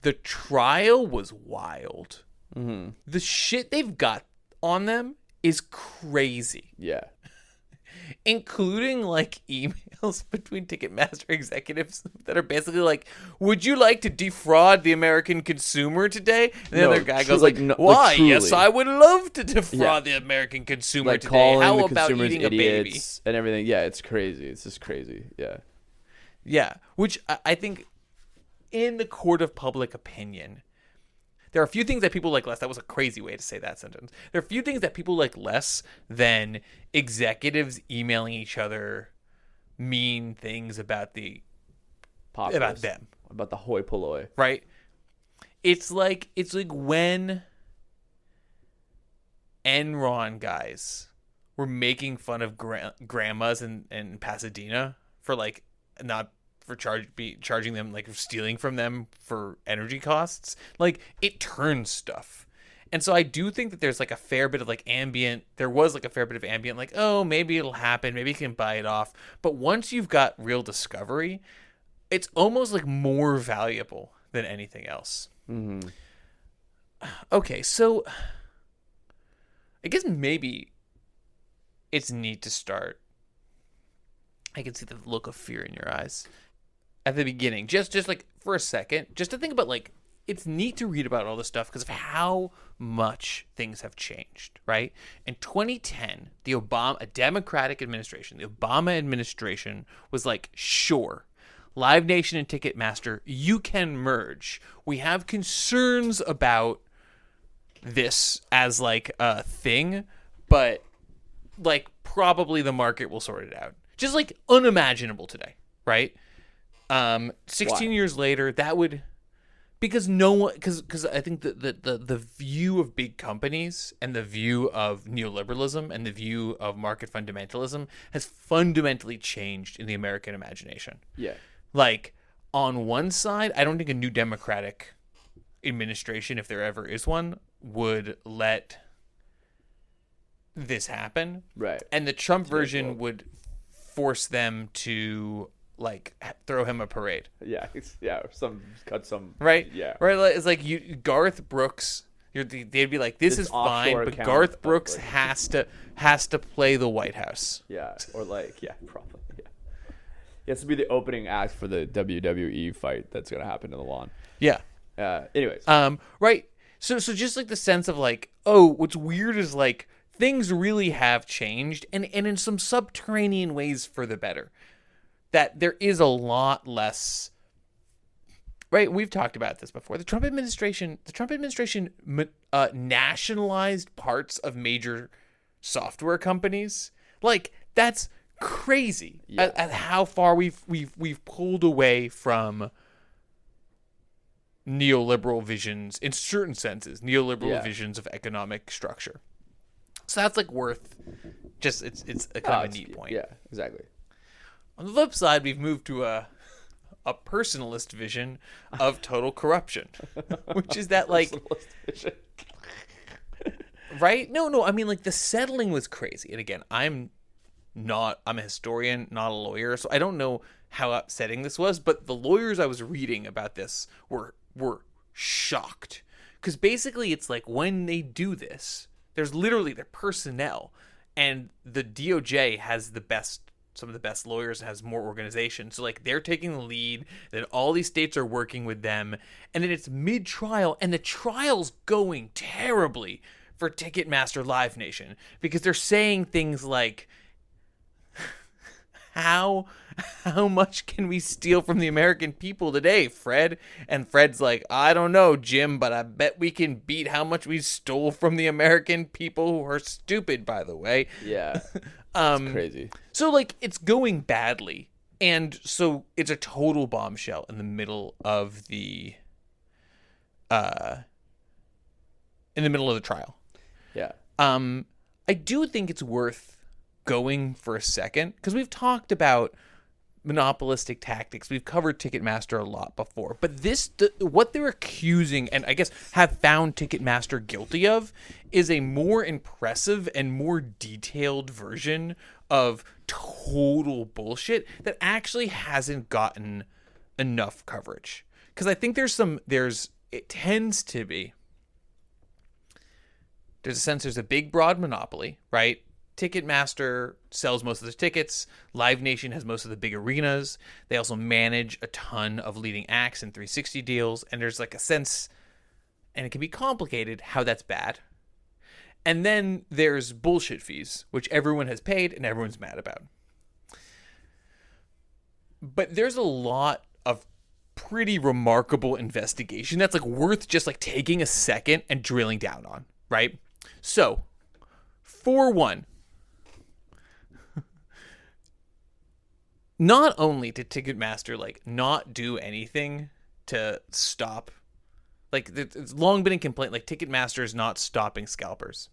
the trial was wild. Mm-hmm. The shit they've got on them is crazy. Yeah. Including like emails between Ticketmaster executives that are basically like, would you like to defraud the American consumer today? And the other guy goes like, why? Yes, I would love to defraud the American consumer like today. How the about eating a baby? And everything. Yeah, it's crazy. It's just crazy. Yeah. Yeah, which I think in the court of public opinion, there are a few things that people like less. That was a crazy way to say that sentence. There are a few things that people like less than executives emailing each other mean things about about them. About the hoi polloi. Right? It's like when Enron guys were making fun of grandmas in Pasadena for like not for charging them, like stealing from them for energy costs. Like, it turns stuff. And so I do think that there's like a fair bit of like ambient, like, oh, maybe it'll happen, maybe you can buy it off. But once you've got real discovery, it's almost like more valuable than anything else. Mm-hmm. Okay, so I guess maybe it's neat to start. I can see the look of fear in your eyes at the beginning, just like for a second, just to think about, like, it's neat to read about all this stuff because of how much things have changed, right? In 2010, a Democratic administration, the Obama administration was like, sure, LiveNation and Ticketmaster, you can merge. We have concerns about this as like a thing, but like probably the market will sort it out. Just like unimaginable today, right? 16 years later, that would, because no one, because I think the view of big companies and the view of neoliberalism and the view of market fundamentalism has fundamentally changed in the American imagination. Yeah. Like, on one side, I don't think a new Democratic administration, if there ever is one, would let this happen. Right. And the Trump version would force them to like throw him a parade. Yeah, cut some. Right. Yeah. Right. It's like Garth Brooks. They'd be like, this is fine, but Garth Brooks has to play the White House. Yeah. Or like, yeah, probably. Yeah. He has to be the opening act for the WWE fight that's gonna happen in the lawn. Yeah. Anyways. Right. So just like the sense of like, oh, what's weird is like things really have changed, and in some subterranean ways for the better. That there is a lot less, right? We've talked about this before. The Trump administration nationalized parts of major software companies. Like, that's crazy at how far we've pulled away from neoliberal visions, in certain senses, visions of economic structure. So that's like worth just it's a kind of a neat point. Yeah, exactly. On the flip side, we've moved to a personalist vision of total corruption, which is that like, right? No. I mean, like, the settling was crazy. And again, I'm a historian, not a lawyer, so I don't know how upsetting this was. But the lawyers I was reading about this were shocked, because basically it's like when they do this, there's literally their personnel, and the DOJ has some of the best lawyers, and has more organization. So like they're taking the lead, then all these states are working with them, and then it's mid-trial, and the trial's going terribly for Ticketmaster LiveNation, because they're saying things like, how much can we steal from the American people today, Fred? And Fred's like, I don't know, Jim, but I bet we can beat how much we stole from the American people, who are stupid, by the way. Yeah. It's crazy. So, like, it's going badly. And so it's a total bombshell in the middle of the trial. Yeah. I do think it's worth going for a second, because we've talked about monopolistic tactics. We've covered Ticketmaster a lot before, but what they're accusing, and I guess have found Ticketmaster guilty of, is a more impressive and more detailed version of total bullshit that actually hasn't gotten enough coverage. Because I think it tends to be, there's a sense there's a big broad monopoly, right? Ticketmaster sells most of the tickets. LiveNation has most of the big arenas. They also manage a ton of leading acts and 360 deals. And there's like a sense, and it can be complicated, how that's bad. And then there's bullshit fees, which everyone has paid and everyone's mad about. But there's a lot of pretty remarkable investigation that's like worth just like taking a second and drilling down on, right? So, for one, not only did Ticketmaster like not do anything to stop, like it's long been in complaint, like Ticketmaster is not stopping scalpers.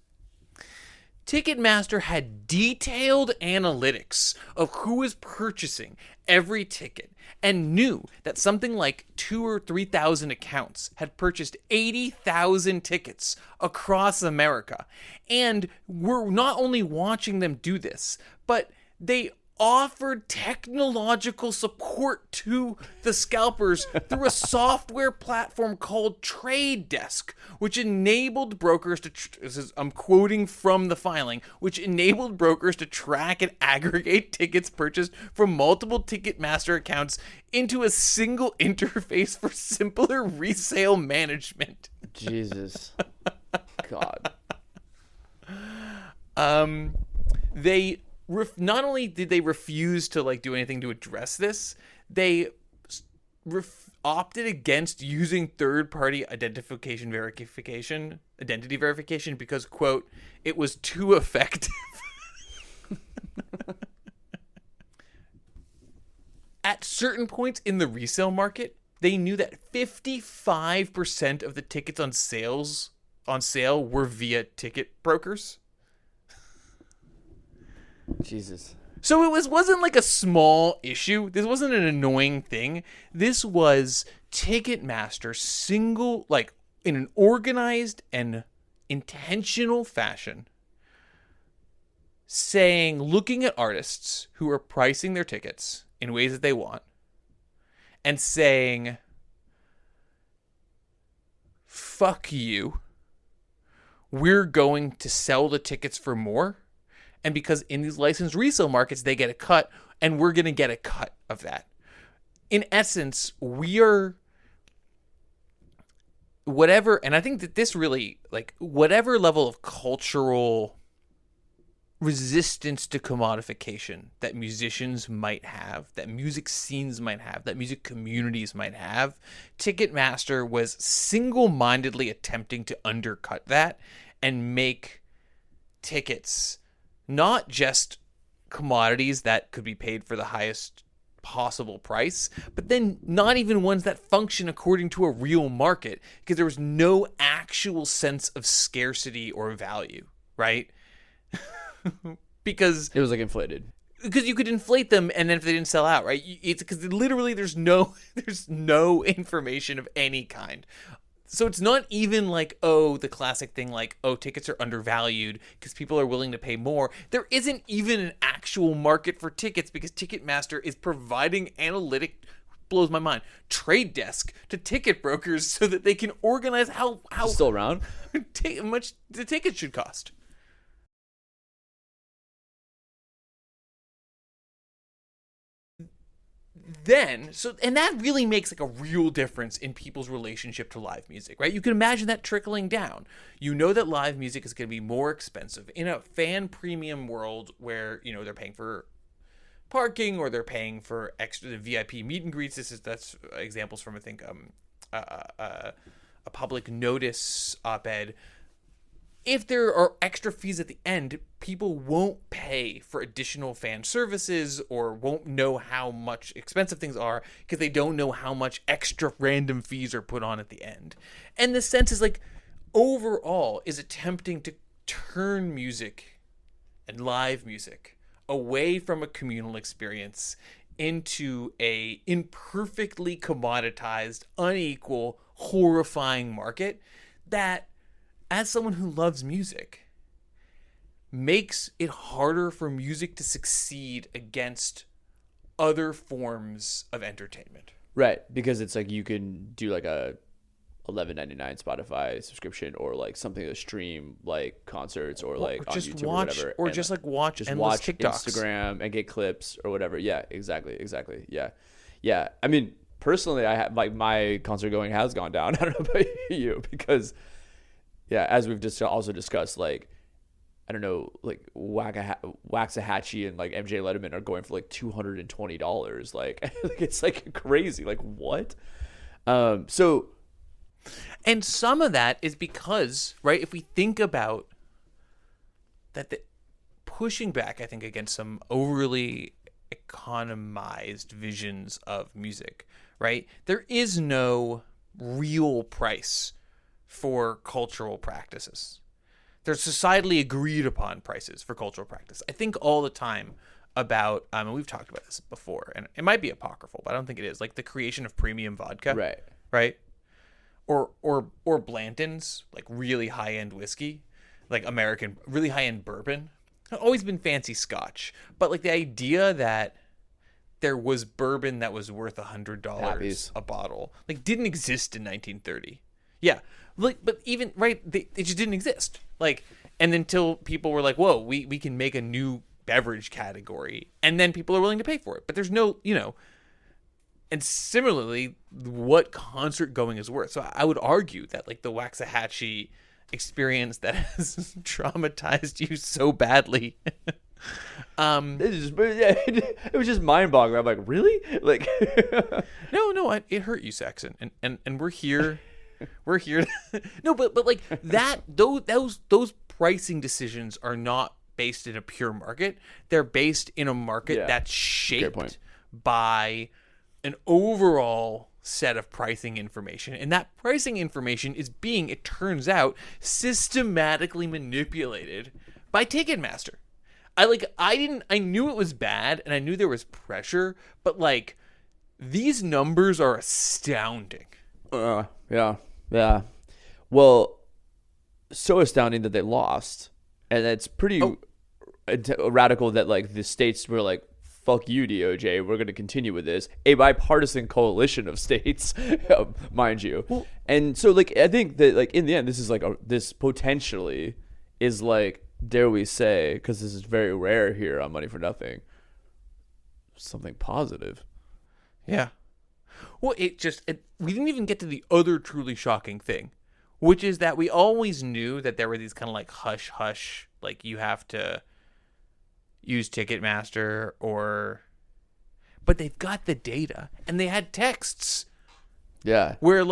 Ticketmaster had detailed analytics of who was purchasing every ticket and knew that something like 2,000 or 3,000 accounts had purchased 80,000 tickets across America. And we're not only watching them do this, but they offered technological support to the scalpers through a software platform called Trade Desk, which enabled brokers to, I'm quoting from the filing, which enabled brokers to track and aggregate tickets purchased from multiple Ticketmaster accounts into a single interface for simpler resale management. Jesus. God. They not only did they refuse to like do anything to address this, they opted against using third-party identity verification because, quote, it was too effective. At certain points in the resale market, they knew that 55% of the tickets on sale were via ticket brokers. Jesus. So it wasn't like a small issue. This wasn't an annoying thing. This was Ticketmaster like in an organized and intentional fashion, looking at artists who are pricing their tickets in ways that they want and saying, fuck you. We're going to sell the tickets for more. And because in these licensed resale markets, they get a cut, and we're going to get a cut of that. In essence, we are whatever, and I think that this really, like, whatever level of cultural resistance to commodification that musicians might have, that music scenes might have, that music communities might have, Ticketmaster was single-mindedly attempting to undercut that and make tickets not just commodities that could be paid for the highest possible price, but then not even ones that function according to a real market, because there was no actual sense of scarcity or value, right? Because it was like inflated. Because you could inflate them, and then if they didn't sell out, right? It's because literally there's no information of any kind. So it's not even like, oh, the classic thing like, oh, tickets are undervalued because people are willing to pay more. There isn't even an actual market for tickets because Ticketmaster is providing blows my mind, Trade Desk to ticket brokers so that they can organize how still around much the ticket should cost. And that really makes like a real difference in people's relationship to live music, right? You can imagine that trickling down. You know that live music is going to be more expensive in a fan premium world where, you know, they're paying for parking, or they're paying for extra VIP meet and greets. That's examples from, I think, a public notice op-ed. If there are extra fees at the end, people won't pay for additional fan services or won't know how much expensive things are because they don't know how much extra random fees are put on at the end. And the sense is like, overall, is attempting to turn music and live music away from a communal experience into a imperfectly commoditized, unequal, horrifying market that, as someone who loves music, makes it harder for music to succeed against other forms of entertainment. Right, because it's like you can do like a $11.99 Spotify subscription, or like something to stream like concerts, or like on YouTube or whatever, or just like watch TikToks. Instagram and get clips or whatever. Yeah, exactly. Yeah. I mean, personally, I have like my concert going has gone down. I don't know about you, because as we've just also discussed, like, I don't know, like Waxahachie and like MJ Letterman are going for like $220. Like, it's like crazy. Like, what? And some of that is because, right, if we think about that, the pushing back, I think, against some overly economized visions of music, right? There is no real price for cultural practices. There's societally agreed upon prices for cultural practice. I think all the time about, and we've talked about this before, and it might be apocryphal, but I don't think it is, like the creation of premium vodka. Right? Or Blanton's, like really high-end whiskey, like American, really high-end bourbon. It's always been fancy scotch, but like the idea that there was bourbon that was worth $100 a bottle, like, didn't exist in 1930. Yeah, like, but even, right, it just didn't exist. Like, and until people were like, whoa, we can make a new beverage category, and then people are willing to pay for it. But there's no, and similarly, what concert going is worth. So I would argue that, like, the Waxahachie experience that has traumatized you so badly. It was just mind-boggling. I'm like, really? Like, no, it hurt you, Saxon, and we're here. We're here. No, but like that, those pricing decisions are not based in a pure market. They're based in a market that's shaped by an overall set of pricing information, and that pricing information is being, it turns out, systematically manipulated by Ticketmaster. I knew it was bad, and I knew there was pressure, but like, these numbers are astounding. Yeah. Well, so astounding that they lost, and it's pretty radical that like the states were like, fuck you, DOJ, we're going to continue with this. A bipartisan coalition of states, mind you. Well, and so, like, I think that, like, in the end, this is like this potentially is like, dare we say, because this is very rare here on Money for Nothing, something positive. Yeah. Well, we didn't even get to the other truly shocking thing, which is that we always knew that there were these kind of like hush, like, you have to use Ticketmaster but they've got the data, and they had texts. Yeah. Where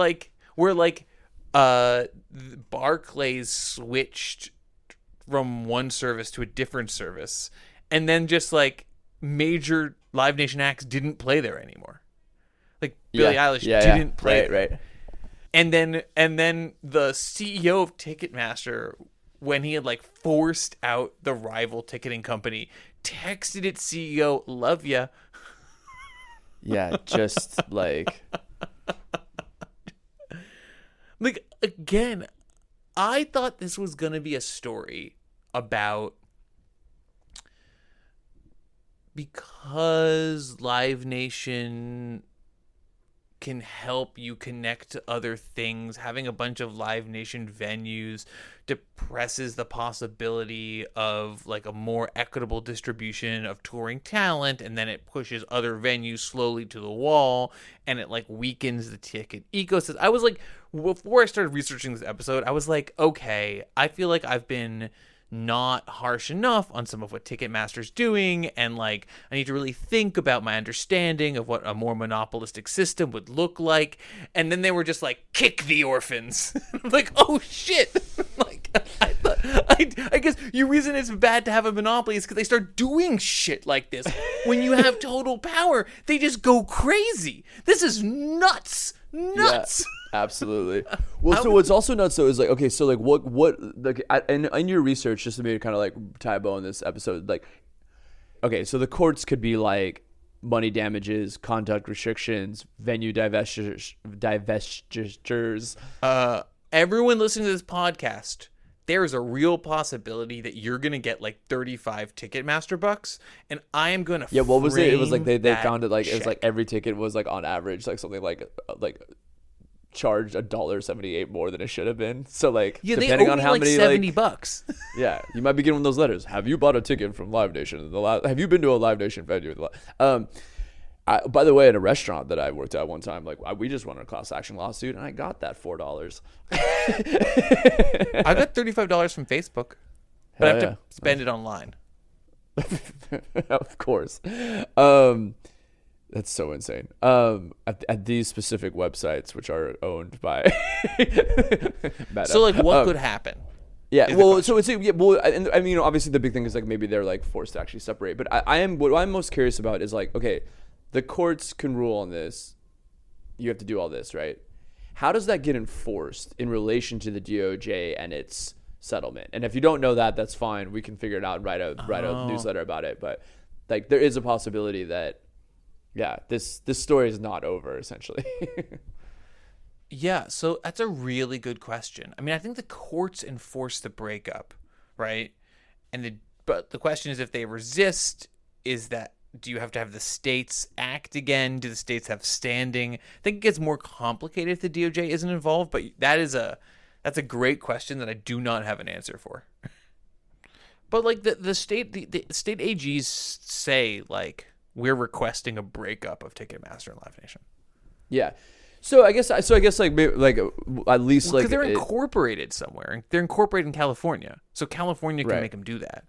Barclays switched from one service to a different service, and then just like major LiveNation acts didn't play there anymore. Like Billie Eilish didn't play. Right. And then the CEO of Ticketmaster, when he had like forced out the rival ticketing company, texted its CEO, "Love ya." Yeah, just like again, I thought this was gonna be a story about, because LiveNation can help you connect to other things, having a bunch of LiveNation venues depresses the possibility of like a more equitable distribution of touring talent, and then it pushes other venues slowly to the wall, and it like weakens the ticket ecosystem. I was like, before I started researching this episode, I was like, okay, I feel like I've been not harsh enough on some of what Ticketmaster's doing, and like I need to really think about my understanding of what a more monopolistic system would look like. And then they were just like, kick the orphans. I'm like, oh shit. Like I guess your reason it's bad to have a monopoly is because they start doing shit like this. When you have total power, they just go crazy. This is nuts. Yeah, absolutely. Well, so what's also nuts though is like, okay, so like what like in your research, just to maybe kind of like tie a bow in this episode, like, okay, so the courts could be like money damages, conduct restrictions, venue divestitures. Everyone listening to this podcast, there is a real possibility that you're gonna get like 35 Ticketmaster bucks, and I am gonna what was it? It was like they that found it like check. it was like every ticket was like on average like something like charged $1.78 more than it should have been. So like depending on how like many $70. Yeah, you might be getting one of those letters. Have you bought a ticket from LiveNation? Have you been to a LiveNation venue? By the way, at a restaurant that I worked at one time, like we just won a class action lawsuit, and I got that $4. I got $35 from Facebook, but I have to spend it online. Of course. That's so insane. At these specific websites, which are owned by Meta. So like, what could happen? Yeah, well, so it's well, and I mean, obviously the big thing is like maybe they're like forced to actually separate. But what I'm most curious about is like, okay, the courts can rule on this. You have to do all this, right? How does that get enforced in relation to the DOJ and its settlement? And if you don't know that, that's fine. We can figure it out and write a newsletter about it. But like, there is a possibility that, yeah, this story is not over, essentially. Yeah, so that's a really good question. I mean, I think the courts enforce the breakup, right? But the question is, if they resist, do you have to have the states act again? Do the states have standing? I think it gets more complicated if the DOJ isn't involved, but that's a great question that I do not have an answer for. But like the state AGs say, like, we're requesting a breakup of Ticketmaster and LiveNation. Yeah. So I guess like maybe, like at least like because they're incorporated somewhere. They're incorporated in California, so California can make them do that.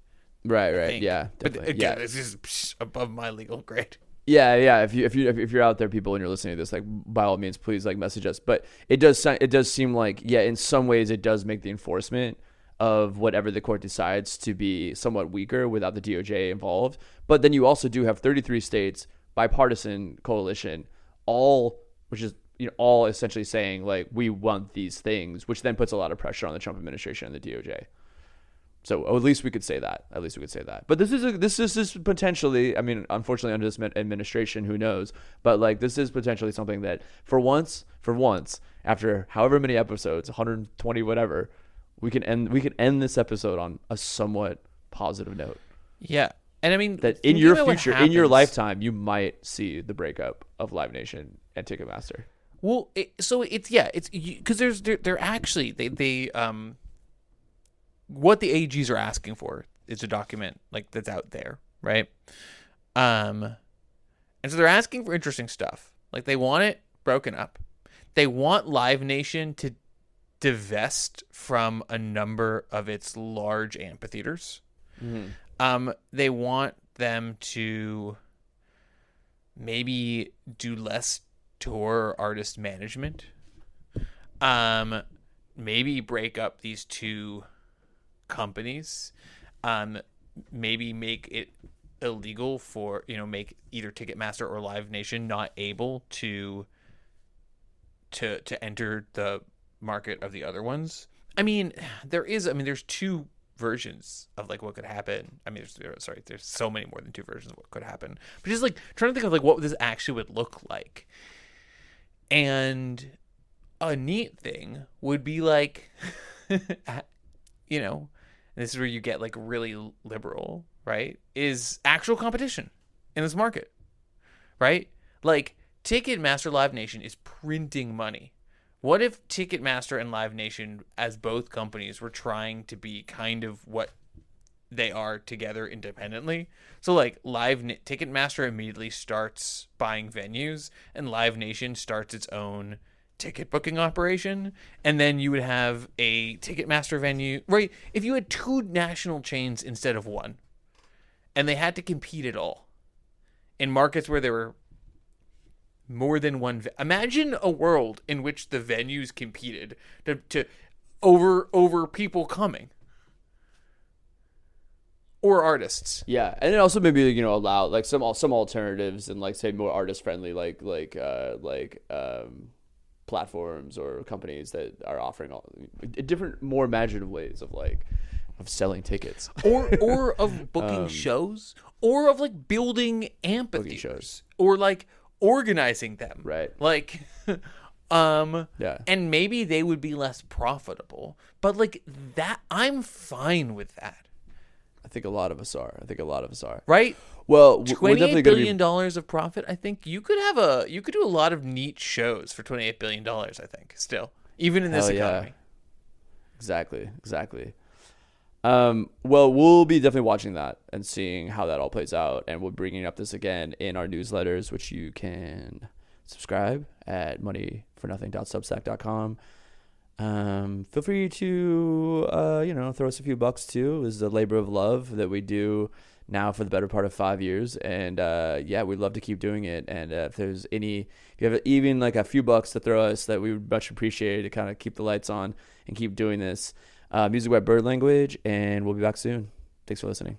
Right. Yeah. But again, this is above my legal grade. Yeah. If you're out there, people, and you're listening to this, like, by all means, please like message us. But it does seem like, yeah, in some ways it does make the enforcement of whatever the court decides to be somewhat weaker without the DOJ involved. But then you also do have 33 states, bipartisan coalition, all essentially saying like, we want these things, which then puts a lot of pressure on the Trump administration and the DOJ. So at least we could say that. But this is potentially, I mean, unfortunately under this administration, who knows? But like, this is potentially something that for once, after however many episodes, 120 whatever, we can end this episode on a somewhat positive note. Yeah. And I mean, that in your future, in your lifetime, you might see the breakup of LiveNation and Ticketmaster. Well, it's because they're actually what the AGs are asking for is a document like that's out there, right? And so they're asking for interesting stuff. Like, they want it broken up. They want LiveNation to divest from a number of its large amphitheaters. Mm-hmm. They want them to maybe do less tour artist management. Maybe break up these two companies. Maybe make it illegal for, make either Ticketmaster or LiveNation not able to enter the market of the other ones. I mean, there's two versions of like what could happen. I mean, there's so many more than two versions of what could happen. But just like trying to think of like what this actually would look like. And a neat thing would be like, this is where you get like really liberal, right? Is actual competition in this market, right? Like, Ticketmaster, LiveNation is printing money. What if Ticketmaster and LiveNation, as both companies, were trying to be kind of what they are together independently? So like Ticketmaster immediately starts buying venues, and LiveNation starts its own ticket booking operation, and then you would have a Ticketmaster venue, right? If you had 2 national chains instead of 1, and they had to compete at all in markets where there were more than one. Imagine a world in which the venues competed to over people coming or artists. Yeah, and then also maybe, you know, allow like some alternatives and like say more artist friendly platforms or companies that are offering all different, more imaginative ways of selling tickets or of booking shows, or of like building amphitheaters, or like organizing them, right? Like yeah, and maybe they would be less profitable, but like that, I'm fine with that. I think a lot of us are. Right? Well, we're $28 definitely billion dollars of profit. I think you could do a lot of neat shows for $28 billion. I think still, even in this economy. Exactly. Well, we'll be definitely watching that and seeing how that all plays out, and we'll be bringing up this again in our newsletters, which you can subscribe at moneyfornothing.substack.com. Feel free to throw us a few bucks too. This is a labor of love that we do now for the better part of 5 years, and we'd love to keep doing it. And if you have even like a few bucks to throw us, that we would much appreciate to kind of keep the lights on and keep doing this. Music by Bird Language, and we'll be back soon. Thanks for listening.